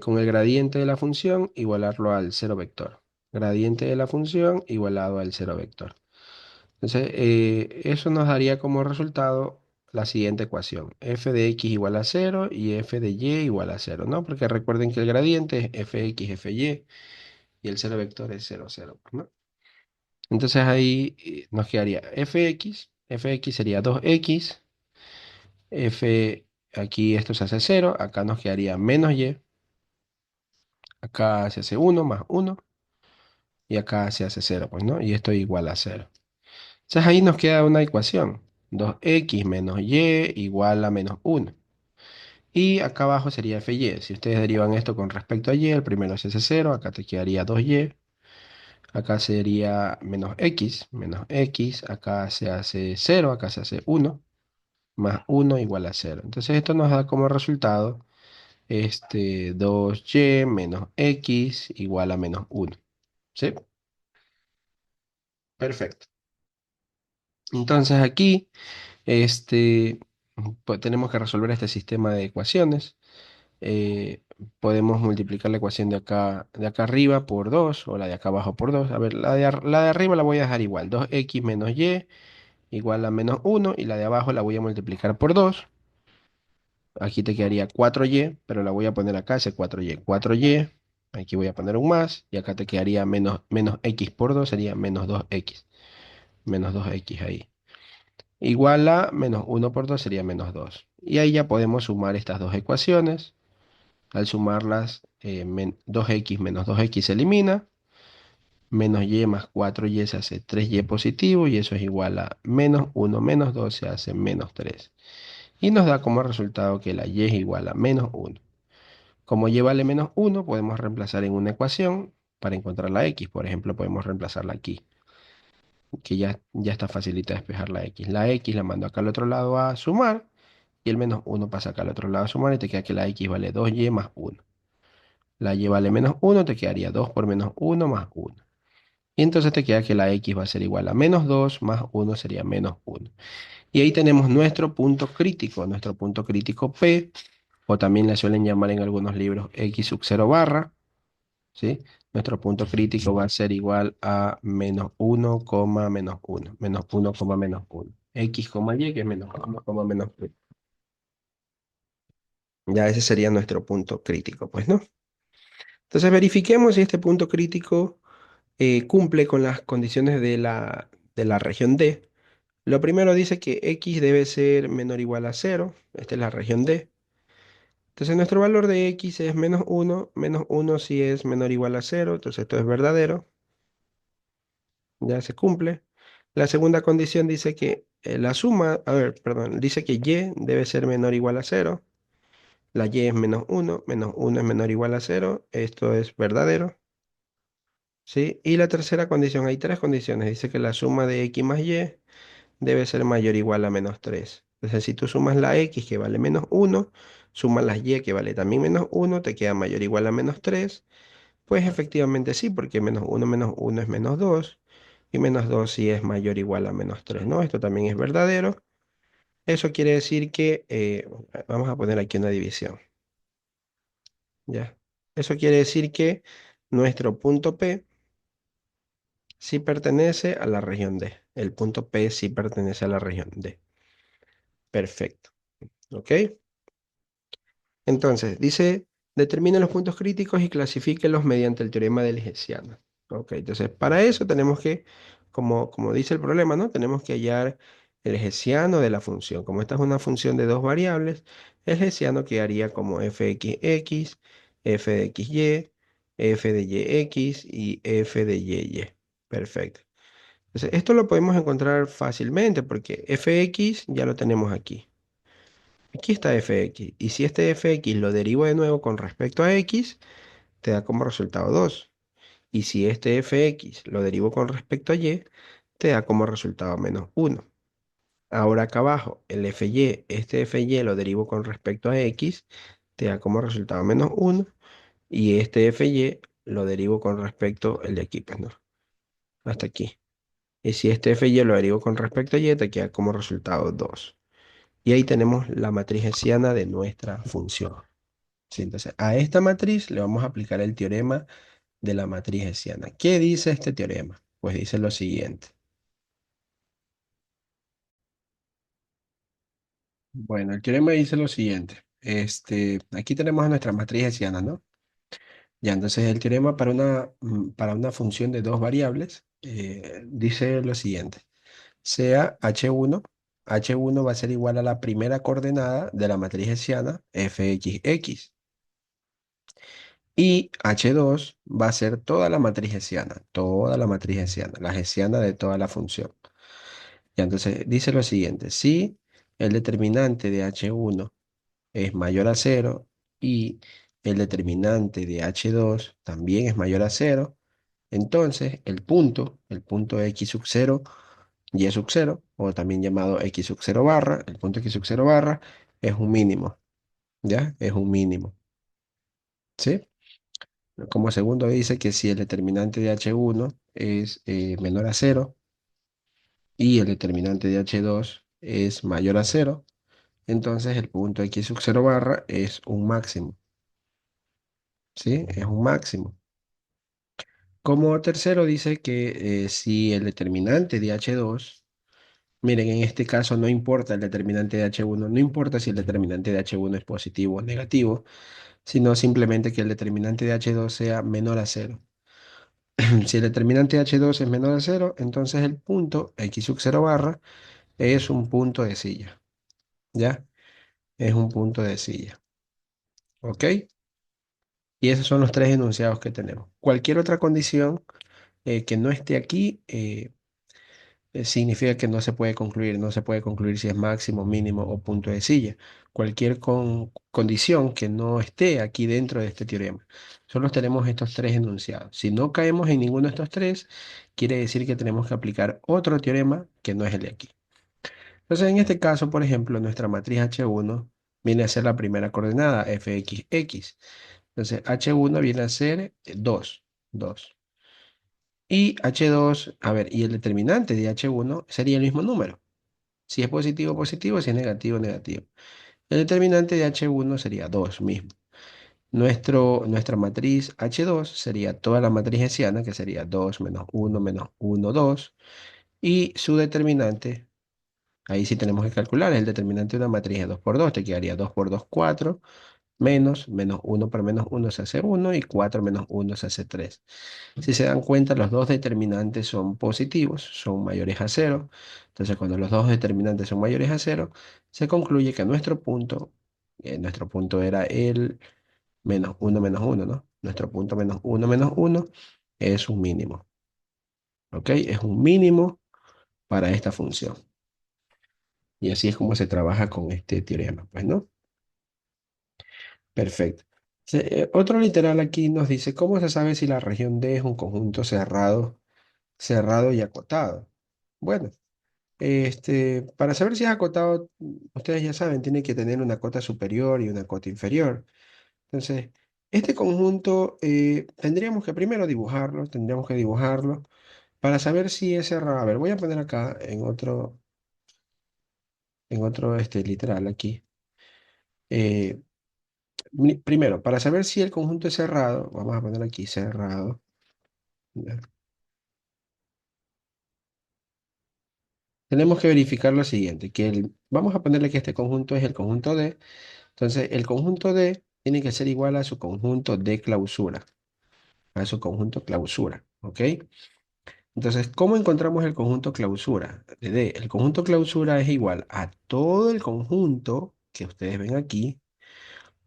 con el gradiente de la función igualarlo al cero vector. Gradiente de la función igualado al cero vector. Entonces, eso nos daría como resultado la siguiente ecuación. F de x igual a cero y f de y igual a cero, ¿no? Porque recuerden que el gradiente es fx, fy y el cero vector es cero, cero, ¿no? Entonces ahí nos quedaría fx sería 2x, aquí esto se hace cero, acá nos quedaría menos y, acá se hace uno más uno y acá se hace cero, pues, ¿no? Y esto igual a cero. Entonces ahí nos queda una ecuación. 2x menos y igual a menos uno. Y acá abajo sería fy. Si ustedes derivan esto con respecto a y, el primero se hace cero, acá te quedaría 2y. Acá sería menos x, acá se hace cero, acá se hace uno más uno igual a cero. Entonces esto nos da como resultado 2y menos x igual a menos uno. ¿Sí? Perfecto. Entonces aquí, este, pues tenemos que resolver este sistema de ecuaciones. eh, Podemos multiplicar la ecuación de acá arriba por 2 o la de acá abajo por 2. A ver, la de arriba la voy a dejar igual. 2x menos y igual a menos uno, y la de abajo la voy a multiplicar por 2. Aquí te quedaría 4y, pero la voy a poner acá, ese 4y. 4y, aquí voy a poner un más, y acá te quedaría menos x por 2 sería menos 2x. Menos 2x ahí. Igual a menos uno por 2 sería menos 2. Y ahí ya podemos sumar estas dos ecuaciones. Al sumarlas, 2x menos 2x se elimina. Menos y más 4y se hace 3y positivo, y eso es igual a menos uno menos 2 se hace menos 3. Y nos da como resultado que la y es igual a menos uno. Como y vale menos uno, podemos reemplazar en una ecuación para encontrar la x. Por ejemplo, podemos reemplazarla aquí, que ya está facilita despejar la x. La x la mando acá al otro lado a sumar, y el menos uno pasa acá al otro lado a sumar, y te queda que la x vale 2y más uno. La y vale menos uno, te quedaría 2 por menos uno más uno. Y entonces te queda que la x va a ser igual a menos 2 más uno sería menos uno. Y ahí tenemos nuestro punto crítico P, o también le suelen llamar en algunos libros x sub 0 barra, ¿sí? Nuestro punto crítico va a ser igual a menos uno coma menos uno, menos uno coma menos uno. X, y, que es menos uno coma menos uno. Ya ese sería nuestro punto crítico, pues, ¿no? Entonces verifiquemos si este punto crítico cumple con las condiciones de la región D. Lo primero dice que x debe ser menor o igual a cero. Esta es la región D. Entonces nuestro valor de x es menos uno si es menor o igual a cero. Entonces esto es verdadero, ya se cumple. La segunda condición dice que la suma, a ver, perdón, dice que y debe ser menor o igual a cero. La y es menos uno es menor o igual a cero. Esto es verdadero, ¿sí? Y la tercera condición, hay tres condiciones. Dice que la suma de x más y debe ser mayor o igual a menos 3. Entonces, si tú sumas la x que vale menos uno, sumas la y que vale también menos uno, te queda mayor o igual a menos 3. Pues efectivamente sí, porque menos uno es menos 2, y menos 2 sí es mayor o igual a menos 3, ¿no? Esto también es verdadero. Eso quiere decir que, vamos a poner aquí una división, ¿ya? Eso quiere decir que nuestro punto P sí pertenece a la región D. El punto P sí pertenece a la región D. Perfecto, ¿ok? Entonces, dice, determine los puntos críticos y clasifíquelos mediante el teorema del Hessiano. Ok, entonces para eso tenemos que, como dice el problema, ¿no? Tenemos que hallar el Hessiano de la función. Como esta es una función de dos variables, el Hessiano quedaría como fxx, f de xy, f de yx y f de yy. Perfecto. Entonces, esto lo podemos encontrar fácilmente porque fx ya lo tenemos aquí. Aquí está fx. Y si este fx lo derivo de nuevo con respecto a x, te da como resultado 2. Y si este fx lo derivo con respecto a y, te da como resultado menos 1. Ahora acá abajo, el este fy lo derivo con respecto a x, te da como resultado menos 1. Y este fy lo derivo con respecto al de aquí, pues no, hasta aquí. Y si este fy lo derivo con respecto a y, te queda como resultado 2. Y ahí tenemos la matriz hessiana de nuestra función. Sí, entonces, a esta matriz le vamos a aplicar el teorema de la matriz hessiana. ¿Qué dice este teorema? Pues dice lo siguiente. Bueno, el teorema dice lo siguiente. Aquí tenemos a nuestra matriz hessiana, ¿no? Ya, entonces el teorema para una función de dos variables dice lo siguiente. Sea H1 va a ser igual a la primera coordenada de la matriz hessiana fxx. Y H2 va a ser toda la matriz hessiana, la hessiana de toda la función. Y entonces dice lo siguiente, si el determinante de H1 es mayor a cero y el determinante de H2 también es mayor a cero, entonces el punto X sub 0, Y sub 0, o también llamado X sub 0 barra, el punto X sub 0 barra es un mínimo, ¿ya? Es un mínimo. ¿sí? Como segundo dice que si el determinante de H1 es menor a cero y el determinante de H2 es mayor a cero, entonces el punto X sub 0 barra es un máximo, ¿sí? Es un máximo. Como tercero dice que si el determinante de H2, miren, en este caso no importa el determinante de H1, no importa si el determinante de H1 es positivo o negativo, sino simplemente que el determinante de H2 sea menor a cero. Si el determinante de H2 es menor a cero, entonces el punto X sub 0 barra es un punto de silla, ¿ya? Es un punto de silla, ¿ok? Y esos son los tres enunciados que tenemos. Cualquier otra condición que no esté aquí significa que no se puede concluir, no se puede concluir si es máximo, mínimo o punto de silla. Cualquier condición que no esté aquí dentro de este teorema. Solo tenemos estos tres enunciados. Si no caemos en ninguno de estos tres, quiere decir que tenemos que aplicar otro teorema que no es el de aquí. Entonces, en este caso, por ejemplo, nuestra matriz H1 viene a ser la primera coordenada, fxx. Entonces, H1 viene a ser 2, 2. Y H2, a ver, y el determinante de H1 sería el mismo número. Si es positivo, positivo, si es negativo, negativo. El determinante de H1 sería 2 mismo. Nuestra matriz H2 sería toda la matriz hessiana, que sería 2 menos 1, 2. Y su determinante, ahí sí tenemos que calcular, el determinante de una matriz de 2 por 2 te quedaría 2 por 2 4 menos uno por menos uno se hace uno y 4 menos uno se hace 3. Si se dan cuenta, los dos determinantes son positivos, son mayores a cero. Entonces, cuando los dos determinantes son mayores a cero, se concluye que nuestro punto era el menos uno, ¿no? Nuestro punto menos uno es un mínimo, ¿ok? Es un mínimo para esta función. Y así es como se trabaja con este teorema, pues, ¿no? Perfecto. Otro literal aquí nos dice, ¿cómo se sabe si la región D es un conjunto cerrado, cerrado y acotado? Bueno. Para saber si es acotado, ustedes ya saben, tiene que tener una cota superior y una cota inferior. Entonces, este conjunto tendríamos que primero dibujarlo, tendríamos que dibujarlo para saber si es cerrado. A ver, voy a poner acá en otro literal aquí. Eh, Primero, para saber si el conjunto es cerrado, vamos a poner aquí cerrado. ¿Ya? Tenemos que verificar lo siguiente, vamos a ponerle que este conjunto es el conjunto D. Entonces, el conjunto D tiene que ser igual a su conjunto de clausura, a su conjunto clausura, ¿ok? Entonces, ¿cómo encontramos el conjunto clausura de D? El conjunto clausura es igual a todo el conjunto que ustedes ven aquí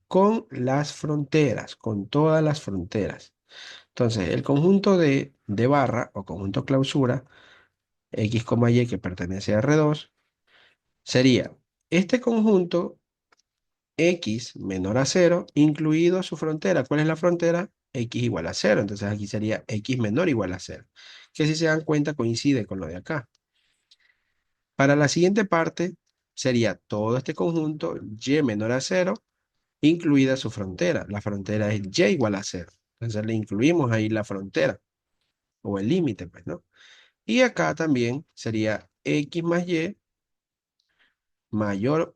con las fronteras, con todas las fronteras. Entonces, el conjunto de barra o conjunto clausura, X, Y, que pertenece a R2, sería este conjunto X menor a cero, incluido su frontera. ¿Cuál es la frontera? X igual a cero. Entonces aquí sería X menor igual a cero. Que si se dan cuenta coincide con lo de acá. Para la siguiente parte sería todo este conjunto Y menor a cero, incluida su frontera. La frontera es Y igual a cero. Entonces le incluimos ahí la frontera o el límite, pues, ¿no? Y acá también sería X más Y mayor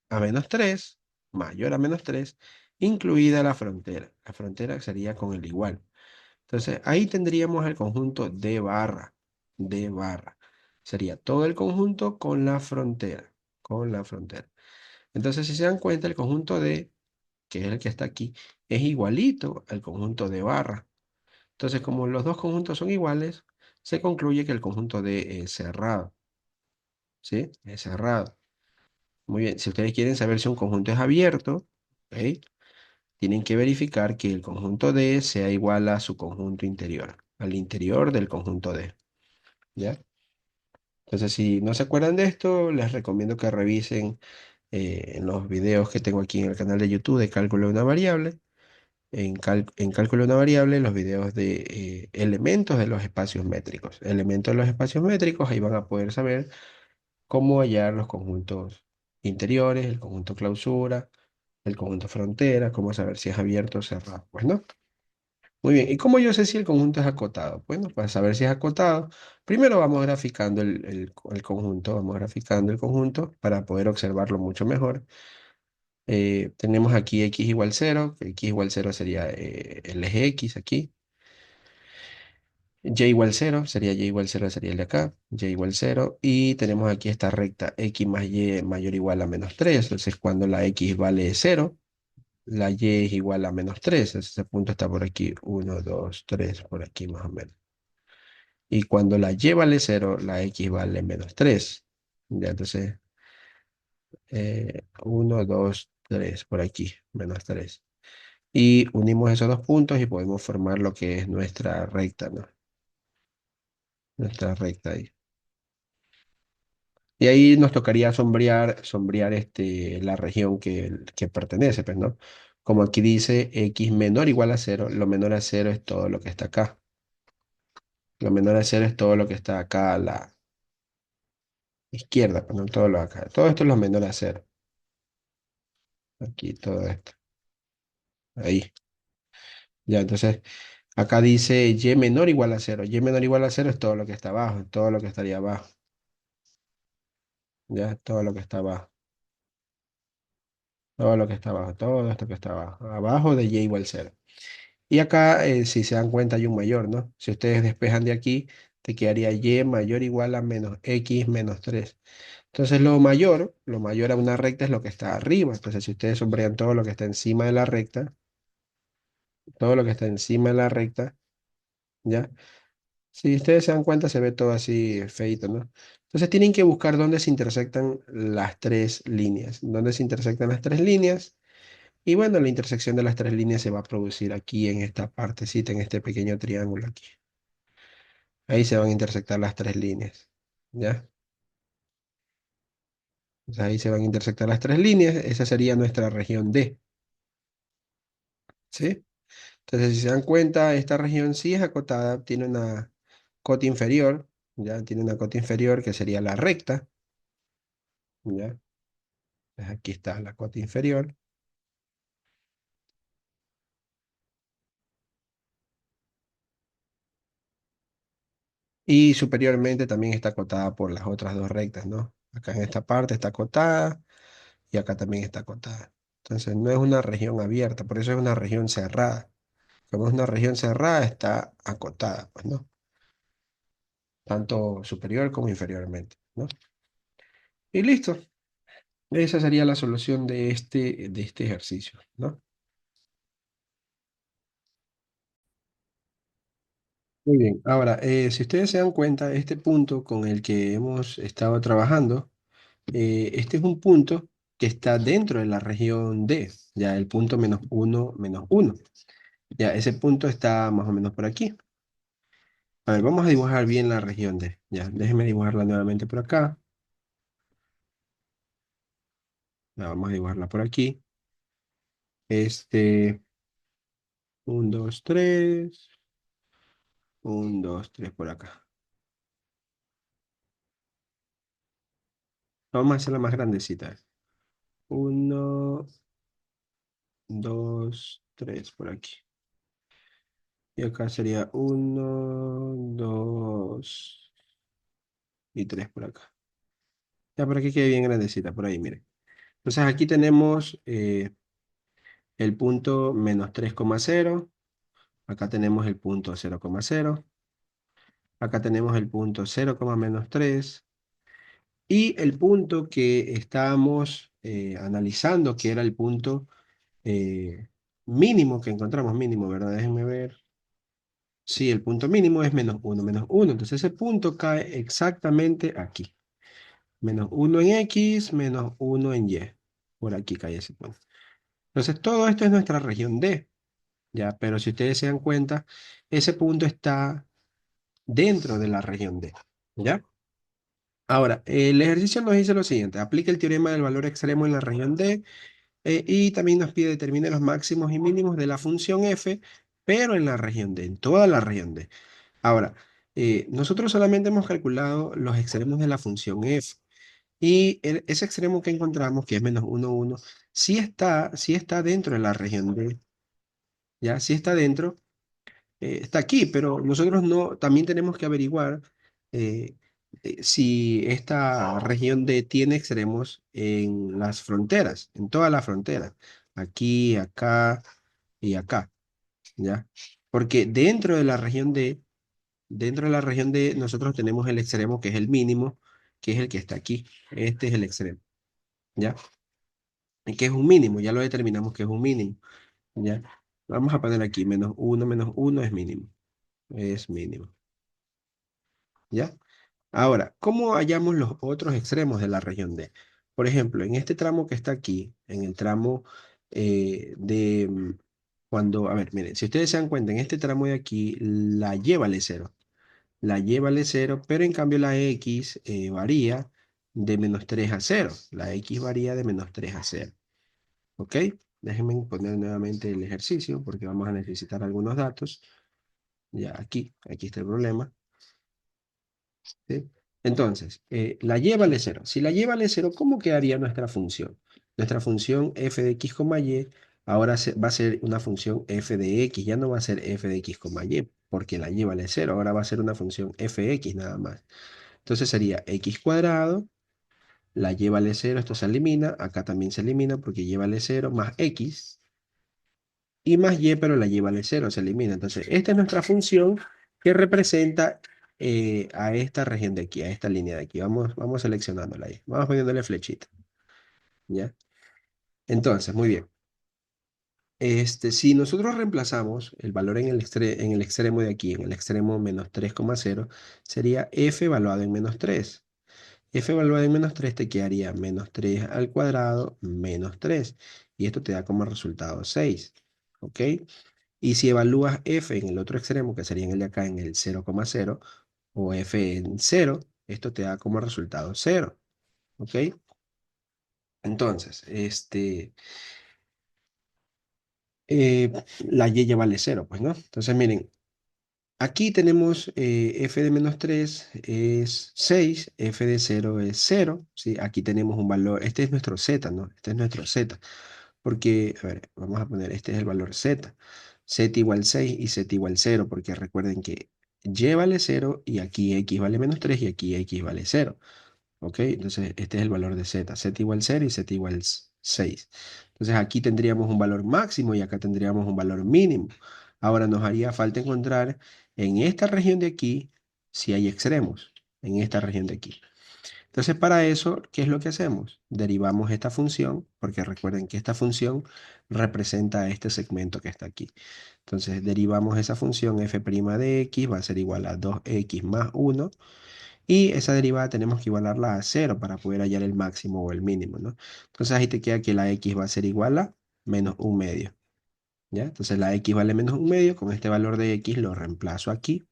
a menos 3 mayor a menos 3 incluida la frontera. La frontera sería con el igual. Entonces, ahí tendríamos el conjunto de barra, de barra. Sería todo el conjunto con la frontera, con la frontera. Entonces, si se dan cuenta, el conjunto de, que es el que está aquí, es igualito al conjunto de barra. Entonces, como los dos conjuntos son iguales, se concluye que el conjunto de es cerrado, ¿sí? Es cerrado. Muy bien, si ustedes quieren saber si un conjunto es abierto, ¿ok? Tienen que verificar que el conjunto D sea igual a su conjunto interior, al interior del conjunto D, ¿ya? Entonces, si no se acuerdan de esto, les recomiendo que revisen en los videos que tengo aquí en el canal de YouTube de cálculo de una variable. En cálculo de una variable, los videos de elementos de los espacios métricos. Elementos de los espacios métricos, ahí van a poder saber cómo hallar los conjuntos interiores, el conjunto clausura, el conjunto frontera, cómo saber si es abierto o cerrado. Pues no. Muy bien, ¿y cómo yo sé si el conjunto es acotado? Bueno, para saber si es acotado, primero vamos graficando el conjunto, vamos graficando el conjunto para poder observarlo mucho mejor. Tenemos aquí x igual cero, que x igual cero sería el eje x aquí. Y igual cero sería y igual cero sería el de acá, y igual cero. Y tenemos aquí esta recta x más y mayor o igual a menos 3. Entonces, cuando la x vale cero, la y es igual a menos 3. Ese punto está por aquí, uno 2 3 por aquí más o menos. Y cuando la y vale cero, la x vale menos 3. Ya, entonces, 1, 2, 3 por aquí, menos 3. Y unimos esos dos puntos y podemos formar lo que es nuestra recta, ¿no? Nuestra recta ahí. Y ahí nos tocaría sombrear la región que pertenece, pues, ¿no? Como aquí dice x menor o igual a cero, lo menor a cero es todo lo que está acá. Lo menor a cero es todo lo que está acá a la izquierda, pues, ¿no? Todo lo acá. Todo esto es lo menor a cero. Aquí, todo esto. Ahí. Ya, entonces, acá dice y menor o igual a cero. Y menor o igual a cero es todo lo que está abajo, todo lo que estaría abajo. Ya, todo lo que está abajo. Todo lo que está abajo, todo esto que está abajo. Abajo de y igual cero. Y acá, si se dan cuenta, hay un mayor, ¿no? Si ustedes despejan de aquí, te quedaría y mayor o igual a menos x menos 3. Entonces, lo mayor a una recta es lo que está arriba. Entonces, si ustedes sombrean todo lo que está encima de la recta, todo lo que está encima de la recta, ¿ya? Si ustedes se dan cuenta, se ve todo así feito, ¿no? Entonces, tienen que buscar dónde se intersectan las tres líneas. Dónde se intersectan las tres líneas. Y bueno, la intersección de las tres líneas se va a producir aquí en esta partecita, en este pequeño triángulo aquí. Ahí se van a intersectar las tres líneas, ¿ya? O sea, ahí se van a intersectar las tres líneas. Esa sería nuestra región D, ¿sí? Entonces, si se dan cuenta, esta región sí es acotada, tiene una cota inferior, ¿ya? Tiene una cota inferior que sería la recta, ¿ya? Pues aquí está la cota inferior. Y superiormente también está acotada por las otras dos rectas, ¿no? Acá en esta parte está acotada y acá también está acotada. Entonces, no es una región abierta, por eso es una región cerrada. Como es una región cerrada, está acotada, pues, ¿no? Tanto superior como inferiormente, ¿no? Y listo. Esa sería la solución de este ejercicio, ¿no? Muy bien. Ahora, si ustedes se dan cuenta, este punto con el que hemos estado trabajando, este es un punto que está dentro de la región D, ya el punto menos uno. Ya, ese punto está más o menos por aquí. A ver, vamos a dibujar bien la región D. Ya, déjenme dibujarla nuevamente por acá. Ya, vamos a dibujarla por aquí. Este, 1, 2, 3. 1, 2, 3 por acá. Vamos a hacerla más grandecita. 1, 2, 3 por aquí. Y acá sería 1, 2 y 3 por acá. Ya por aquí quede bien grandecita, por ahí, miren. Entonces aquí tenemos el punto -3,0. Acá tenemos el punto 0,0. Acá tenemos el punto 0, menos 3. Y el punto que estábamos analizando, que era el punto mínimo que encontramos, mínimo, ¿verdad? Déjenme ver. Sí, el punto mínimo es menos uno menos uno. Entonces ese punto cae exactamente aquí. Menos uno en X, menos uno en Y. Por aquí cae ese punto. Entonces todo esto es nuestra región D, ¿ya? Pero si ustedes se dan cuenta, ese punto está dentro de la región D, ¿ya? Ahora, el ejercicio nos dice lo siguiente. Aplica el teorema del valor extremo en la región D. Y también nos pide determine los máximos y mínimos de la función f, pero en la región D, en toda la región D. Ahora, nosotros solamente hemos calculado los extremos de la función f. Y ese extremo que encontramos, que es menos uno, 1, sí está dentro de la región D, ¿ya? Sí está dentro, está aquí, pero nosotros no, también tenemos que averiguar eh, si esta región D tiene extremos en las fronteras, en todas las fronteras, aquí, acá y acá, ¿ya? Porque dentro de la región D nosotros tenemos el extremo que es el mínimo, que es el que está aquí. Este es el extremo, ¿ya? Y que es un mínimo, ya lo determinamos que es un mínimo, ¿ya? Vamos a poner aquí menos uno es mínimo, ¿ya? Ahora, ¿cómo hallamos los otros extremos de la región D? Por ejemplo, en este tramo que está aquí, en el tramo cuando, a ver, miren, si ustedes se dan cuenta, en este tramo de aquí, la Y vale cero. La Y vale cero, pero en cambio la X varía de -3 a 0. La X varía de -3 a 0. ¿Ok? Déjenme poner nuevamente el ejercicio porque vamos a necesitar algunos datos. Ya aquí está el problema. ¿Sí? Entonces, la y vale cero. Si la y vale cero, ¿cómo quedaría nuestra función? Nuestra función f de x, y ahora va a ser una función f de x, ya no va a ser f de x, y, porque la y vale cero, ahora va a ser una función fx nada más. Entonces sería x cuadrado, la y vale cero, esto se elimina, acá también se elimina porque y vale cero, más x, y más y, pero la y vale cero, se elimina. Entonces, esta es nuestra función que representa a esta región de aquí, a esta línea de aquí. Vamos seleccionándola ahí. Vamos poniéndole flechita, ¿ya? Entonces, muy bien. Si nosotros reemplazamos el valor en el extremo de aquí, en el extremo -3,0, sería f evaluado en -3. F evaluado en -3 te quedaría -3 al cuadrado menos 3. Y esto te da como resultado 6. ¿Ok? Y si evalúas f en el otro extremo, que sería en el de acá, en el 0,0, o f en 0, esto te da como resultado 0. ¿Ok? Entonces, eh, la y ya vale 0, pues, ¿no? Entonces, miren, aquí tenemos f de -3 es 6, f de 0 es 0, ¿sí? Aquí tenemos un valor, este es nuestro z, ¿no? Este es nuestro z. Porque, a ver, vamos a poner, este es el valor z. Z igual 6 y z igual 0, porque recuerden que y vale 0 y aquí x vale -3 y aquí x vale 0. ¿Ok? Entonces, este es el valor de z. Z igual 0 y z igual 6. Entonces, aquí tendríamos un valor máximo y acá tendríamos un valor mínimo. Ahora nos haría falta encontrar en esta región de aquí si hay extremos, en esta región de aquí. Entonces, para eso, ¿qué es lo que hacemos? Derivamos esta función, porque recuerden que esta función representa este segmento que está aquí. Entonces, derivamos esa función f' de x, va a ser igual a 2x más 1, y esa derivada tenemos que igualarla a 0 para poder hallar el máximo o el mínimo, ¿no? Entonces, ahí te queda que la x va a ser igual a -1/2, ¿ya? Entonces, la x vale -1/2, con este valor de x lo reemplazo aquí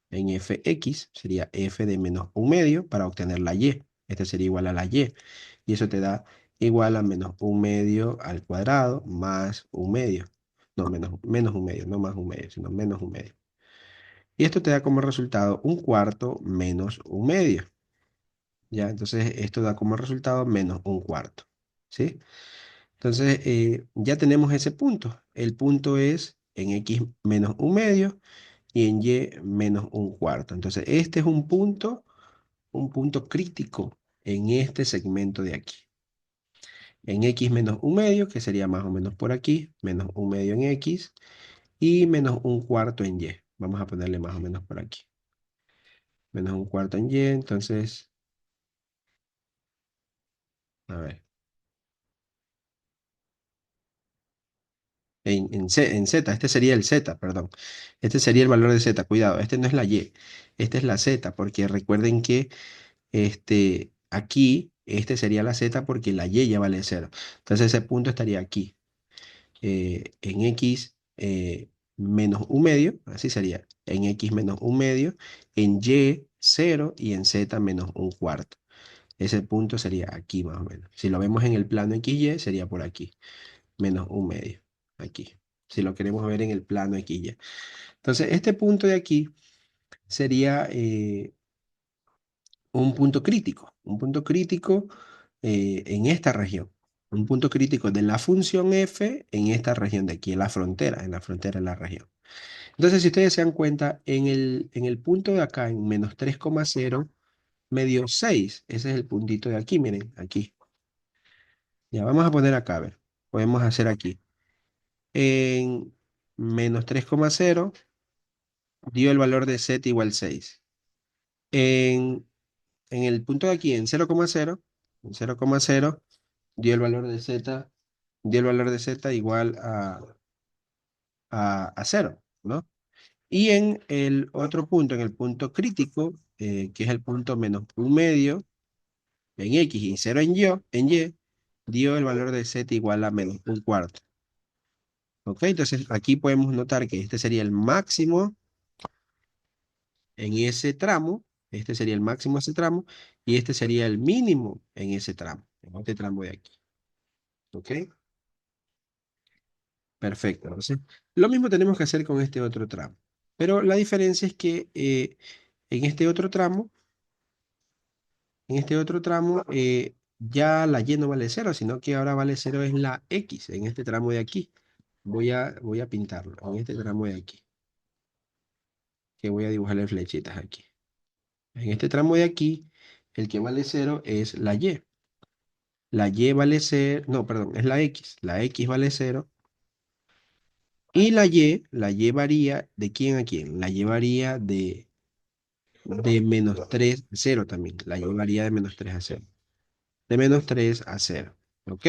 en fx, sería f de -1/2 para obtener la y. Este sería igual a la y. Y eso te da igual a -1/2 al cuadrado más 1/2. No, menos 1/2, no más 1/2, sino menos 1/2. Y esto te da como resultado 1/4 menos 1/2. ¿Ya? Entonces esto da como resultado -1/4. ¿Sí? Entonces ya tenemos ese punto. El punto es en x menos 1/2 y en y menos 1/4. Entonces, este es un punto crítico en este segmento de aquí. En x menos 1/2, que sería más o menos por aquí, menos 1/2 en x, y menos 1/4 en y. Vamos a ponerle más o menos por aquí. Menos 1/4 en y, entonces, a ver. En z, este sería el z, perdón. Este sería el valor de z, cuidado, este no es la y, este es la z, porque recuerden que aquí, este sería la z porque la y ya vale 0. Entonces ese punto estaría aquí, en x menos 1/2, así sería, en x menos 1/2, en y 0 y en z menos 1/4. Ese punto sería aquí más o menos. Si lo vemos en el plano XY, sería por aquí, menos 1/2, aquí. Si lo queremos ver en el plano XY. Entonces, este punto de aquí sería un punto crítico en esta región. Un punto crítico de la función f en esta región de aquí, en la frontera de la región. Entonces, si ustedes se dan cuenta, en el punto de acá, en menos 3,0 me dio 6. Ese es el puntito de aquí, miren, aquí. Ya vamos a poner acá, a ver. Podemos hacer aquí. En menos 3,0 dio el valor de z igual 6. En, en el punto de aquí, en 0,0 dio el valor de z, dio el valor de z igual a 0, ¿no? Y en el otro punto, en el punto crítico, que es el punto menos un medio en x y 0 en y, dio el valor de z igual a menos un cuarto. ¿Ok? Entonces aquí podemos notar que este sería el máximo en ese tramo, este sería el máximo en ese tramo, y este sería el mínimo en ese tramo, en este tramo de aquí. ¿Ok? Perfecto. Entonces, lo mismo tenemos que hacer con este otro tramo. Pero la diferencia es que en este otro tramo, ya la y no vale cero, sino que ahora vale cero es la x en este tramo de aquí. Voy a pintarlo en este tramo de aquí, que voy a dibujarle flechitas aquí. En este tramo de aquí, el que vale cero es la y. La y vale cero, no, perdón, es la x. La x vale cero. Y la y varía de quién a quién. La y varía de menos 3 a 0 también. La y varía de menos 3 a 0. De menos 3 a 0. ¿Ok?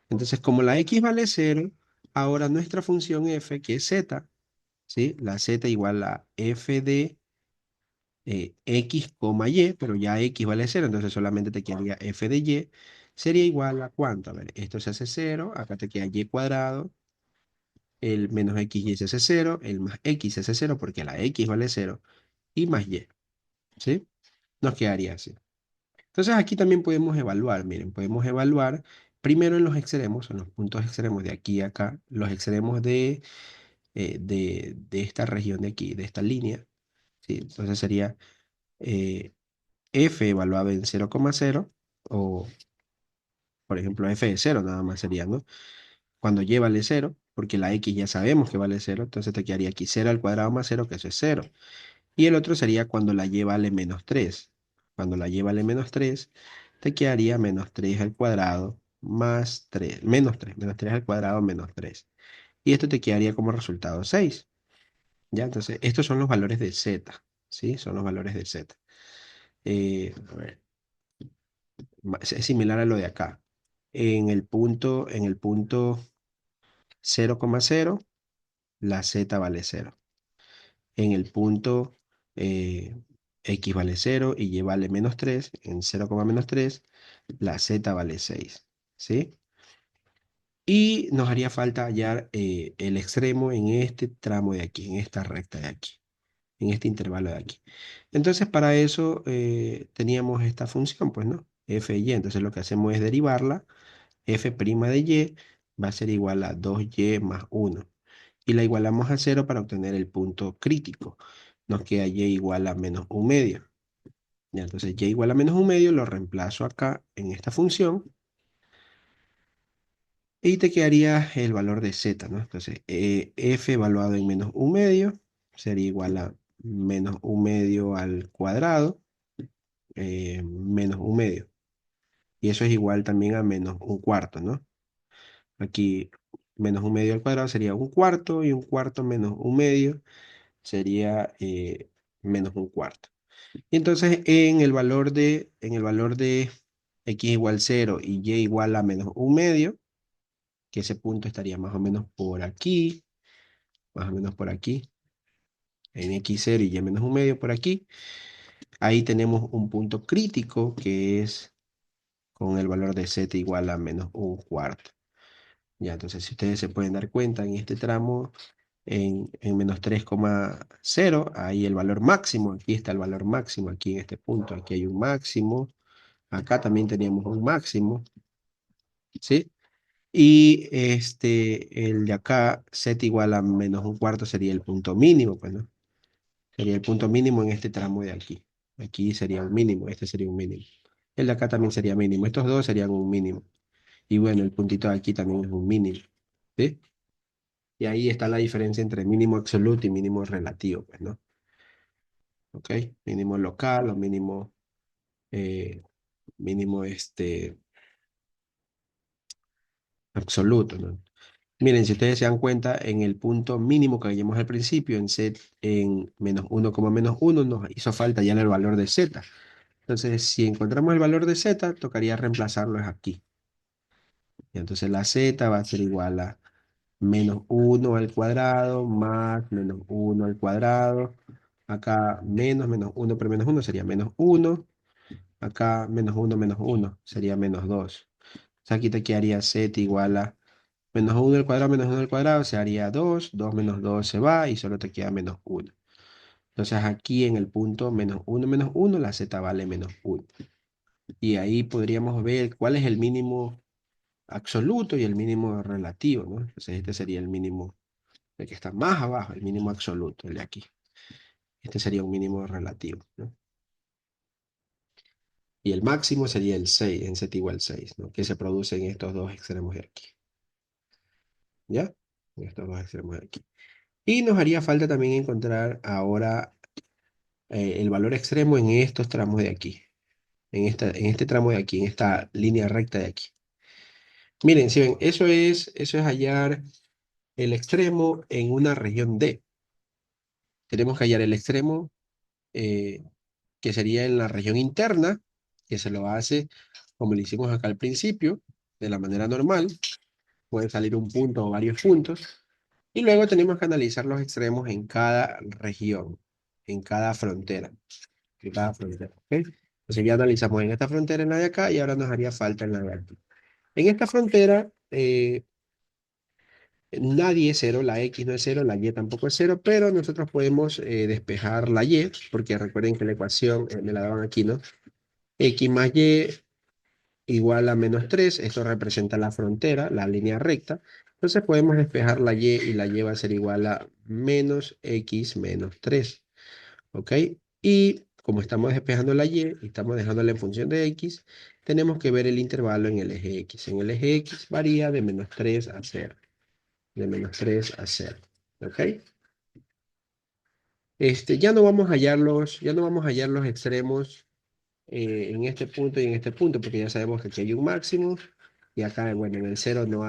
Entonces, como la x vale cero, ahora nuestra función f, que es z, ¿sí? La z igual a f de x, y, pero ya x vale cero, entonces solamente te quedaría f de y, sería igual a ¿cuánto? A ver, esto se hace cero, acá te queda y cuadrado, el menos xy se hace cero, el más x se hace cero porque la x vale cero, y más y, ¿sí? Nos quedaría así. Entonces aquí también podemos evaluar, miren, podemos evaluar primero en los extremos, en los puntos extremos de aquí a acá, los extremos de esta región de aquí, de esta línea, ¿sí? Entonces sería eh, f evaluado en 0,0 o, por ejemplo, f de 0 nada más sería, ¿no? Cuando y vale cero, porque la x ya sabemos que vale cero, entonces te quedaría aquí 0 al cuadrado más cero, que eso es cero. Y el otro sería cuando la y vale menos 3. Cuando la y vale menos 3, te quedaría menos 3 al cuadrado más 3, menos 3 al cuadrado menos 3. Y esto te quedaría como resultado 6. ¿Ya? Entonces, estos son los valores de z, ¿sí? Son los valores de z. A ver, es similar a lo de acá. En el punto 0,0, la z vale cero. En el punto x vale cero y y vale menos 3, en 0, menos 3, la z vale 6, ¿sí? Y nos haría falta hallar el extremo en este tramo de aquí, en esta recta de aquí, en este intervalo de aquí. Entonces, para eso teníamos esta función, pues, ¿no? F y. Entonces, lo que hacemos es derivarla. F' de y va a ser igual a 2y más 1. Y la igualamos a 0 para obtener el punto crítico. Nos queda y igual a menos un medio. Ya, entonces y igual a menos un medio lo reemplazo acá en esta función y te quedaría el valor de z, ¿no? Entonces f evaluado en menos un medio sería igual a menos un medio al cuadrado menos un medio. Y eso es igual también a menos un cuarto, ¿no? Aquí menos un medio al cuadrado sería un cuarto y un cuarto menos un medio sería menos un cuarto. Y entonces en el valor de x igual 0 y y igual a menos un medio, que ese punto estaría más o menos por aquí, más o menos por aquí, en x0 y y menos un medio por aquí, ahí tenemos un punto crítico que es con el valor de z igual a menos un cuarto. Ya, entonces si ustedes se pueden dar cuenta en este tramo, en menos 3,0, ahí el valor máximo, aquí está el valor máximo, aquí en este punto, aquí hay un máximo, acá también teníamos un máximo, ¿sí? Y el de acá, z igual a menos un cuarto sería el punto mínimo, pues, ¿no? Sería el punto mínimo en este tramo de aquí. Aquí sería un mínimo, este sería un mínimo. El de acá también sería mínimo. Estos dos serían un mínimo. Y bueno, el puntito de aquí también es un mínimo. ¿Sí? Y ahí está la diferencia entre mínimo absoluto y mínimo relativo, pues, ¿no? ¿Ok? Mínimo local o mínimo, eh, mínimo absoluto, ¿no? Miren, si ustedes se dan cuenta, en el punto mínimo que hallamos al principio, en z, en menos 1,-1, nos hizo falta ya el valor de z. Entonces, si encontramos el valor de z, tocaría reemplazarlo aquí. Y entonces la z va a ser igual a menos 1 al cuadrado más -1 al cuadrado. Acá menos 1 por menos 1 sería -1. Acá menos 1 sería -2. O sea, aquí te quedaría z igual a -1 al cuadrado -1 al cuadrado, se haría 2. 2 menos 2 se va y solo te queda -1. Entonces aquí en el punto -1, la z vale -1. Y ahí podríamos ver cuál es el mínimo absoluto y el mínimo relativo, ¿no? Entonces este sería el mínimo, el que está más abajo, el mínimo absoluto, el de aquí. Este sería un mínimo relativo, ¿no? Y el máximo sería el 6 en z igual 6, ¿no? Que se produce en estos dos extremos de aquí. ¿Ya? En estos dos extremos de aquí. Y nos haría falta también encontrar ahora el valor extremo en estos tramos de aquí. En este tramo de aquí, en esta línea recta de aquí. Miren, si ven, eso es hallar el extremo en una región D. Tenemos que hallar el extremo eh, que sería en la región interna, que se lo hace como lo hicimos acá al principio, de la manera normal. Puede salir un punto o varios puntos. Y luego tenemos que analizar los extremos en cada región, en cada frontera. En cada frontera, ¿ok? Entonces ya analizamos en esta frontera, en la de acá, y ahora nos haría falta en la de aquí. En esta frontera, nadie es cero, la X no es cero, la Y tampoco es cero, pero nosotros podemos despejar la Y, porque recuerden que la ecuación me la daban aquí, ¿no? X más Y igual a -3, esto representa la frontera, la línea recta. Entonces podemos despejar la Y la Y va a ser igual a menos X menos 3, ¿ok? Y como estamos despejando la Y y estamos dejándola en función de X, tenemos que ver el intervalo en el eje X. En el eje X varía de -3 a 0, de -3 a 0, ¿ok? Ya no vamos a hallar los extremos en este punto y en este punto, porque ya sabemos que aquí hay un máximo y acá, bueno, en el cero no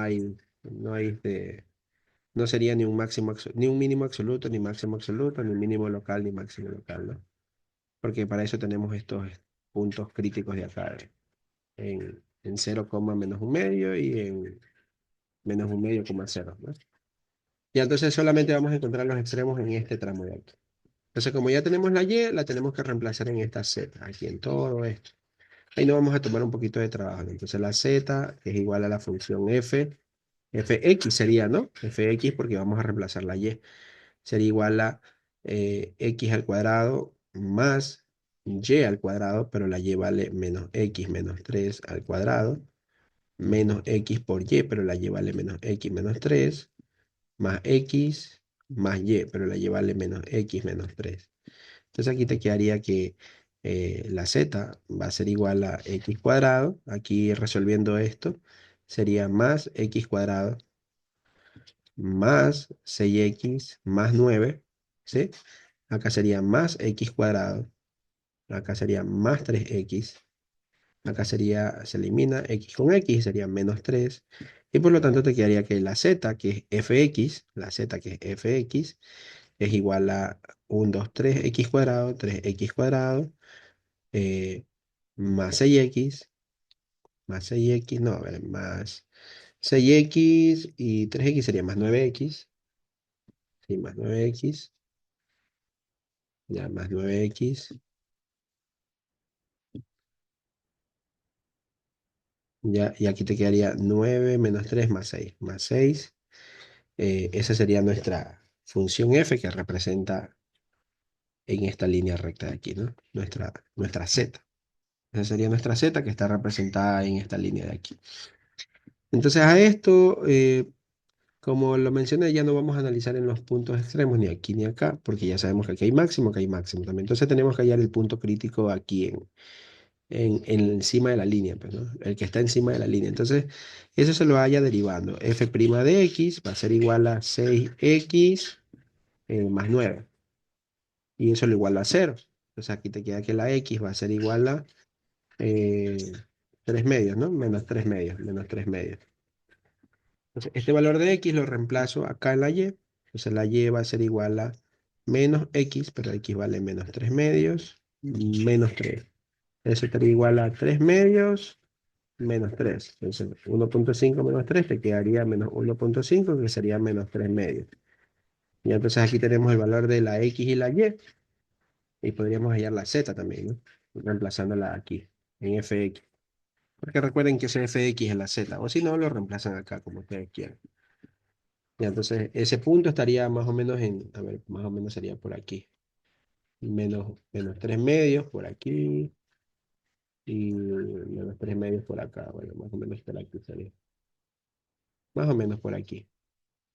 sería ni un máximo, ni un mínimo absoluto, ni máximo absoluto, ni mínimo local, ni máximo local, ¿no? Porque para eso tenemos estos puntos críticos de acá, en 0, menos un medio y en menos un medio, coma cero, ¿no? Y entonces solamente vamos a encontrar los extremos en este tramo de aquí. Entonces, como ya tenemos la Y, la tenemos que reemplazar en esta Z, aquí en todo esto. Ahí nos vamos a tomar un poquito de trabajo, ¿no? Entonces la Z es igual a la función fx sería, ¿no? Fx porque vamos a reemplazar la Y. Sería igual a x al cuadrado más y al cuadrado, pero la Y vale menos x menos 3 al cuadrado, menos x por y, pero la Y vale menos x menos 3, más x más y, pero la Y vale menos x menos 3. Entonces aquí te quedaría que la z va a ser igual a x cuadrado. Aquí resolviendo esto sería más x cuadrado más 6x más 9, ¿sí? Acá sería más x cuadrado. Acá sería más 3x. Acá sería, se elimina x con x, sería menos 3. Y por lo tanto te quedaría que la z, que es fx, la z que es fx, es igual a 1, 2, 3x cuadrado, 3x cuadrado, eh, más 6x, más 6x, no, a ver, más 6x y 3x sería más 9x, sí, más 9x, ya, más 9x, ya, y aquí te quedaría 9 menos 3 más 6, esa sería nuestra función f que representa en esta línea recta de aquí, ¿no? Nuestra z. Esa sería nuestra z que está representada en esta línea de aquí. Entonces a esto como lo mencioné, ya no vamos a analizar en los puntos extremos, ni aquí ni acá, porque ya sabemos que aquí hay máximo, que hay máximo también. Entonces tenemos que hallar el punto crítico aquí en encima de la línea, pues, ¿no? El que está encima de la línea. Entonces, eso se lo vaya derivando. F' de x va a ser igual a 6x más 9. Y eso lo igual a 0. Entonces aquí te queda que la x va a ser igual a eh, 3 medios, ¿no? Menos 3 medios, menos 3 medios. Entonces, este valor de x lo reemplazo acá en la y. Entonces la y va a ser igual a menos x, pero x vale menos 3 medios, menos 3. Eso estaría igual a 3 medios menos 3. Entonces 1,5 menos 3 te quedaría menos 1,5 que sería menos 3 medios. Y entonces aquí tenemos el valor de la x y la y podríamos hallar la z también, ¿no? Reemplazándola aquí en fx. Porque recuerden que ese fx es la z, o si no, lo reemplazan acá como ustedes quieran. Y entonces ese punto estaría más o menos a ver, más o menos sería por aquí. Menos 3 medios por aquí y menos 3 medios por acá. Bueno, más o menos por aquí sería. Más o menos por aquí.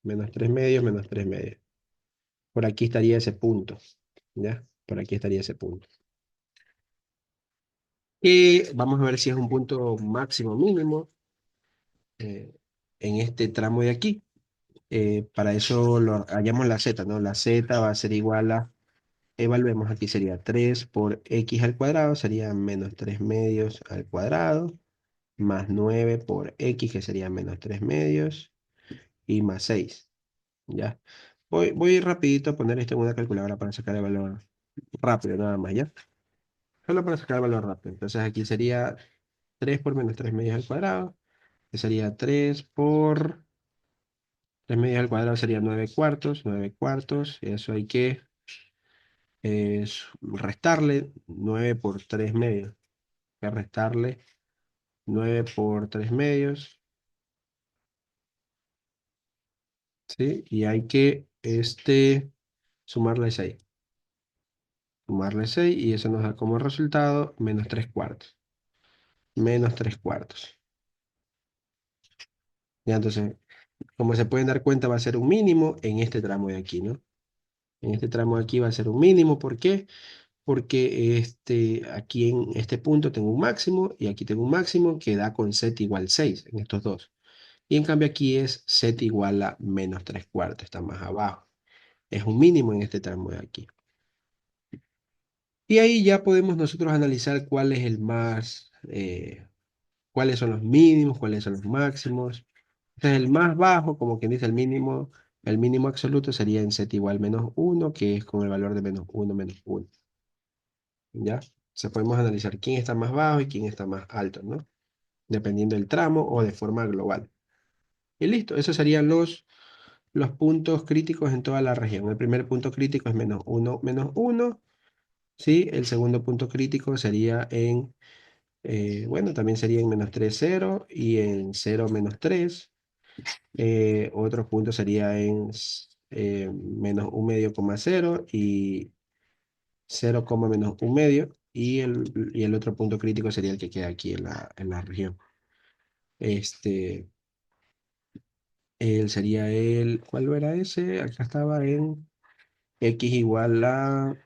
Menos 3 medios, menos 3 medios. Por aquí estaría ese punto, ¿ya? Por aquí estaría ese punto. Y vamos a ver si es un punto máximo o mínimo eh, en este tramo de aquí. Para eso hallamos la z, ¿no? La z va a ser igual a, evaluemos aquí, sería 3 por x al cuadrado, sería menos 3 medios al cuadrado, más 9 por x, que sería menos 3 medios, y más 6, ¿ya? Voy rapidito a poner esto en una calculadora para sacar el valor rápido, nada más, ¿ya? Solo para sacar el valor rápido. Entonces aquí sería 3 por menos 3 medios al cuadrado, que sería 3 por 3 medios al cuadrado sería 9 cuartos, 9 cuartos, y eso hay que restarle 9 por 3 medios, hay que restarle 9 por 3 medios, ¿sí? Y hay que sumarle 6, sumarle 6 y eso nos da como resultado menos 3 cuartos, menos 3 cuartos. Ya, entonces, como se pueden dar cuenta, va a ser un mínimo en este tramo de aquí, ¿no? En este tramo de aquí va a ser un mínimo. ¿Por qué? Porque aquí en este punto tengo un máximo y aquí tengo un máximo que da con z igual 6 en estos dos. Y en cambio aquí es z igual a menos 3 cuartos, está más abajo. Es un mínimo en este tramo de aquí. Y ahí ya podemos nosotros analizar cuál es el más, cuáles son los mínimos, cuáles son los máximos. Entonces el más bajo, como quien dice el mínimo absoluto sería en z igual menos 1, que es con el valor de menos 1 menos 1. ¿Ya? Se podemos analizar quién está más bajo y quién está más alto, ¿no? Dependiendo del tramo o de forma global. Y listo, esos serían los puntos críticos en toda la región. El primer punto crítico es menos uno, ¿sí? El segundo punto crítico sería bueno, también sería en menos 3 0 y en 0 menos 3. Otro punto sería en menos un medio coma cero y 0, menos un medio. Y el otro punto crítico sería el que queda aquí en la región. Este, sería ¿cuál era ese? Acá estaba en x igual a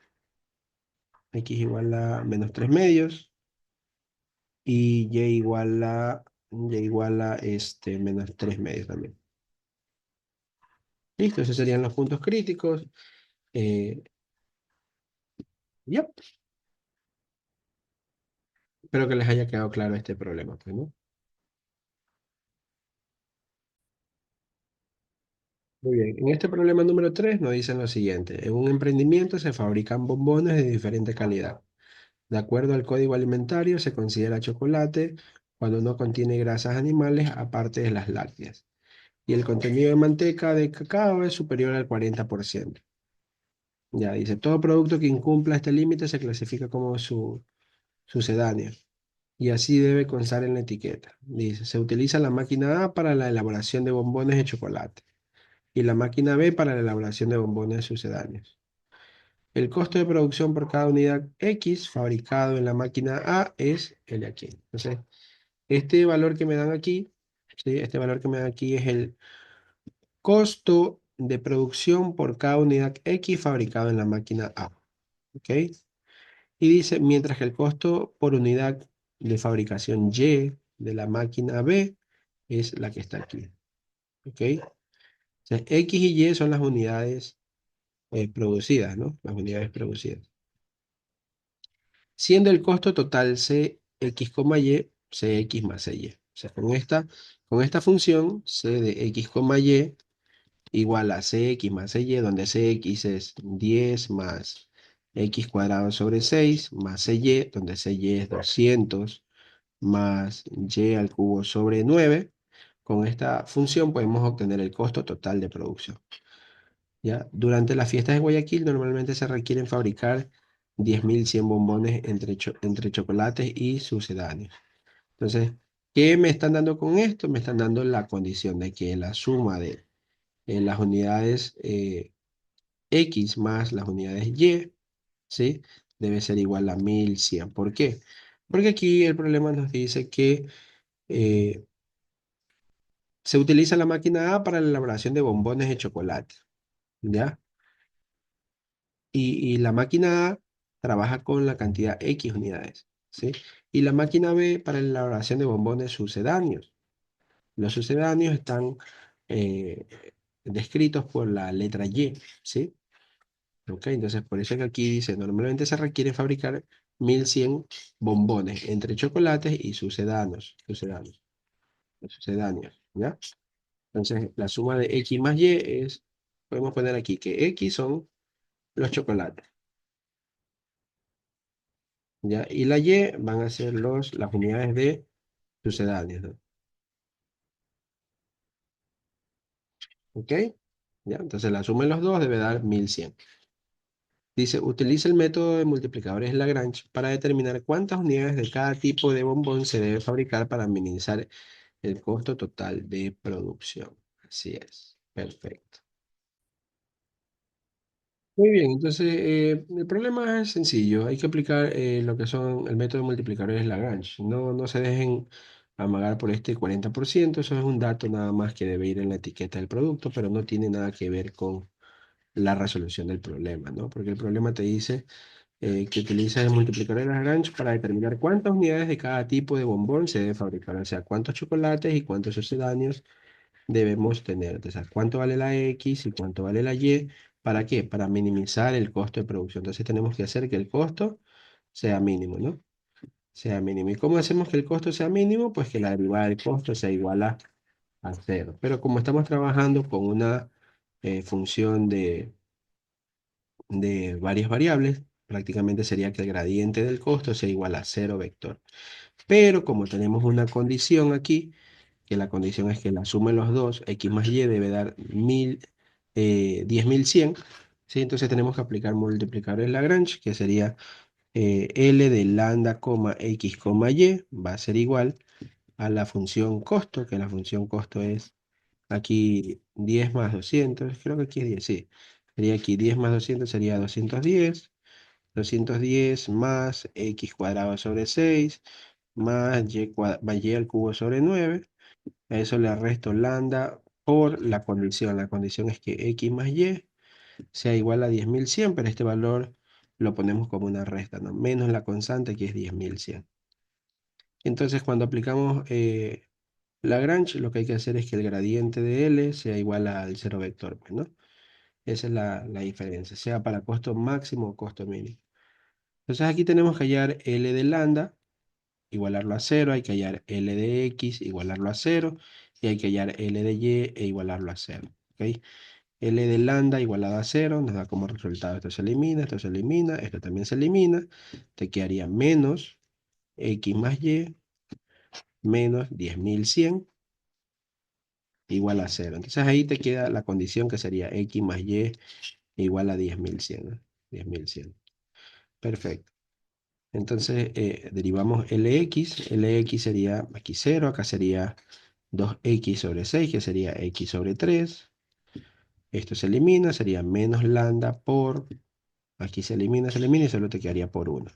menos 3 medios y y igual a menos 3 medios también. Listo, esos serían los puntos críticos. Eh, yep. Espero que les haya quedado claro este problema, pues, ¿no? Muy bien, en este problema número 3 nos dicen lo siguiente. En un emprendimiento se fabrican bombones de diferente calidad. De acuerdo al código alimentario, se considera chocolate cuando no contiene grasas animales aparte de las lácteas. Y el contenido de manteca de cacao es superior al 40%. Ya dice, todo producto que incumpla este límite se clasifica como sucedáneo. Y así debe constar en la etiqueta. Dice, se utiliza la máquina A para la elaboración de bombones de chocolate y la máquina B para la elaboración de bombones sucedáneos. El costo de producción por cada unidad X fabricado en la máquina A es el de aquí. Entonces, este valor que me dan aquí, ¿sí? Este valor que me dan aquí es costo de producción por cada unidad X fabricado en la máquina A. ¿Ok? Y dice, mientras que el costo por unidad de fabricación Y de la máquina B es la que está aquí. ¿Ok? O sea, X y Y son las unidades producidas, ¿no? Las unidades producidas. Siendo el costo total Cx, Y, Cx más Cy. O sea, con esta función, C de X, Y igual a Cx más Cy, donde Cx es 10 más X cuadrado sobre 6 más Cy, donde Cy es 200 más Y al cubo sobre 9. Con esta función podemos obtener el costo total de producción. ¿Ya? Durante las fiestas de Guayaquil normalmente se requieren fabricar 10.100 bombones entre chocolates y sucedáneos. Entonces, ¿qué me están dando con esto? Me están dando la condición de que la suma de las unidades X más las unidades Y, ¿sí? Debe ser igual a 1.100. ¿Por qué? Porque aquí el problema nos dice que eh, se utiliza la máquina A para la elaboración de bombones de chocolate, ¿ya? Y la máquina A trabaja con la cantidad X unidades, ¿sí? Y la máquina B para la elaboración de bombones sucedáneos. Los sucedáneos están eh, descritos por la letra Y, ¿sí? Ok, entonces por eso que aquí dice, normalmente se requiere fabricar 1.100 bombones entre chocolates y sucedáneos, ¿ya? Entonces la suma de X más Y es, podemos poner aquí que X son los chocolates. ¿Ya? Y la Y van a ser las unidades de sucedáneos, ¿no? ¿Ok? ¿Ya? Entonces la suma de los dos debe dar 1.100. Dice, utiliza el método de multiplicadores Lagrange para determinar cuántas unidades de cada tipo de bombón se debe fabricar para minimizar el costo total de producción. Así es. Perfecto. Muy bien, entonces el problema es sencillo. Hay que aplicar lo que son el método de multiplicadores Lagrange. No se dejen amagar por este 40%. Eso es un dato nada más que debe ir en la etiqueta del producto, pero no tiene nada que ver con la resolución del problema, ¿no? Porque el problema te dice que utiliza el multiplicador de Lagrange para determinar cuántas unidades de cada tipo de bombón se debe fabricar, o sea, cuántos chocolates y cuántos sucedáneos debemos tener. O sea, cuánto vale la X y cuánto vale la Y. ¿Para qué? Para minimizar el costo de producción. Entonces tenemos que hacer que el costo sea mínimo, ¿no? Sea mínimo. ¿Y cómo hacemos que el costo sea mínimo? Pues que la derivada del costo sea igual a cero. Pero como estamos trabajando con una función de varias variables, prácticamente sería que el gradiente del costo sea igual a cero vector. Pero como tenemos una condición aquí, que la condición es que la suma de los dos, X más Y, debe dar 10.100, ¿sí? Entonces tenemos que aplicar multiplicadores Lagrange, que sería L de lambda, X, Y, va a ser igual a la función costo, que la función costo es aquí 10 más 200, creo que aquí es 10, sí. Sería aquí 10 más 200 sería 210 más X cuadrado sobre 6 más Y al cubo sobre 9. A eso le resto lambda por la condición. La condición es que X más Y sea igual a 10.100, pero este valor lo ponemos como una resta, ¿no? Menos la constante que es 10.100. Entonces, cuando aplicamos Lagrange, lo que hay que hacer es que el gradiente de L sea igual al cero vector, pues, ¿no? Esa es la diferencia, sea para costo máximo o costo mínimo. Entonces aquí tenemos que hallar L de lambda, igualarlo a cero, hay que hallar L de X, igualarlo a cero, y hay que hallar L de Y e igualarlo a cero. ¿Ok? L de lambda igualado a cero nos da como resultado esto se elimina, esto también se elimina, te quedaría menos X más Y menos 10.100 igual a cero. Entonces ahí te queda la condición que sería X más Y igual a 10.100, ¿no? 10.100. Perfecto. Entonces derivamos Lx. Lx sería aquí cero, acá sería 2x sobre 6, que sería x sobre 3. Esto se elimina, sería menos lambda por, aquí se elimina y solo te quedaría por 1,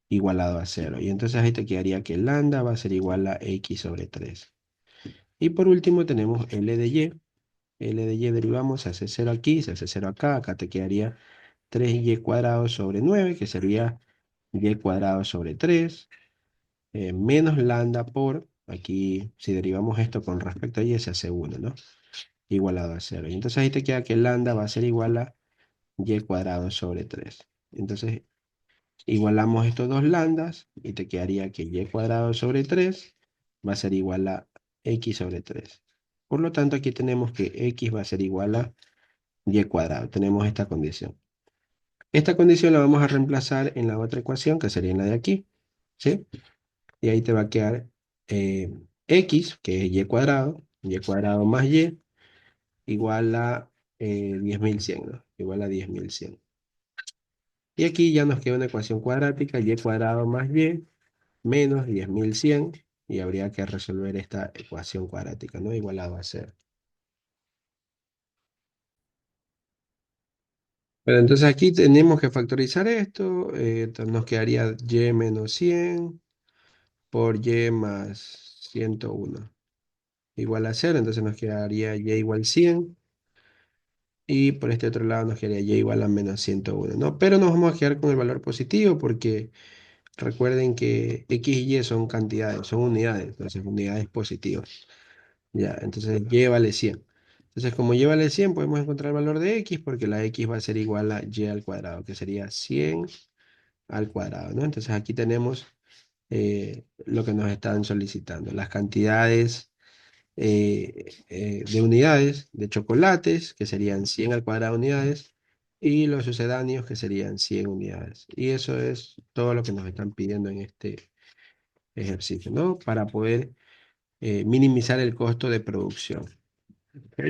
igualado a cero. Y entonces ahí te quedaría que lambda va a ser igual a x sobre 3. Y por último tenemos L de y. L de y derivamos, se hace 0 aquí, se hace 0 acá, acá te quedaría 3y cuadrado sobre 9, que sería y cuadrado sobre 3, menos lambda por, aquí si derivamos esto con respecto a y se hace 1, ¿no? Igualado a 0. Y entonces ahí te queda que lambda va a ser igual a y cuadrado sobre 3. Entonces igualamos estos dos lambdas y te quedaría que y cuadrado sobre 3 va a ser igual a x sobre 3. Por lo tanto, aquí tenemos que x va a ser igual a y cuadrado. Tenemos esta condición. Esta condición la vamos a reemplazar en la otra ecuación, que sería en la de aquí, ¿sí? Y ahí te va a quedar x, que es y cuadrado más y, igual a 10.100, ¿no? Igual a 10.100. Y aquí ya nos queda una ecuación cuadrática, y cuadrado más y, menos 10.100, y habría que resolver esta ecuación cuadrática, ¿no? Igualado a 0. Pero entonces aquí tenemos que factorizar esto, entonces nos quedaría y menos 100 por y más 101 igual a 0, entonces nos quedaría y igual 100, y por este otro lado nos quedaría y igual a menos 101, ¿no? Pero nos vamos a quedar con el valor positivo porque recuerden que x y y son cantidades, son unidades, entonces unidades positivas. Ya, entonces y vale 100. Entonces, como y vale 100, podemos encontrar el valor de x porque la x va a ser igual a y al cuadrado, que sería 100 al cuadrado, ¿no? Entonces, aquí tenemos lo que nos están solicitando, las cantidades de unidades de chocolates, que serían 100 al cuadrado unidades, y los sucedáneos, que serían 100 unidades. Y eso es todo lo que nos están pidiendo en este ejercicio, ¿no? Para poder minimizar el costo de producción. ¿Ok?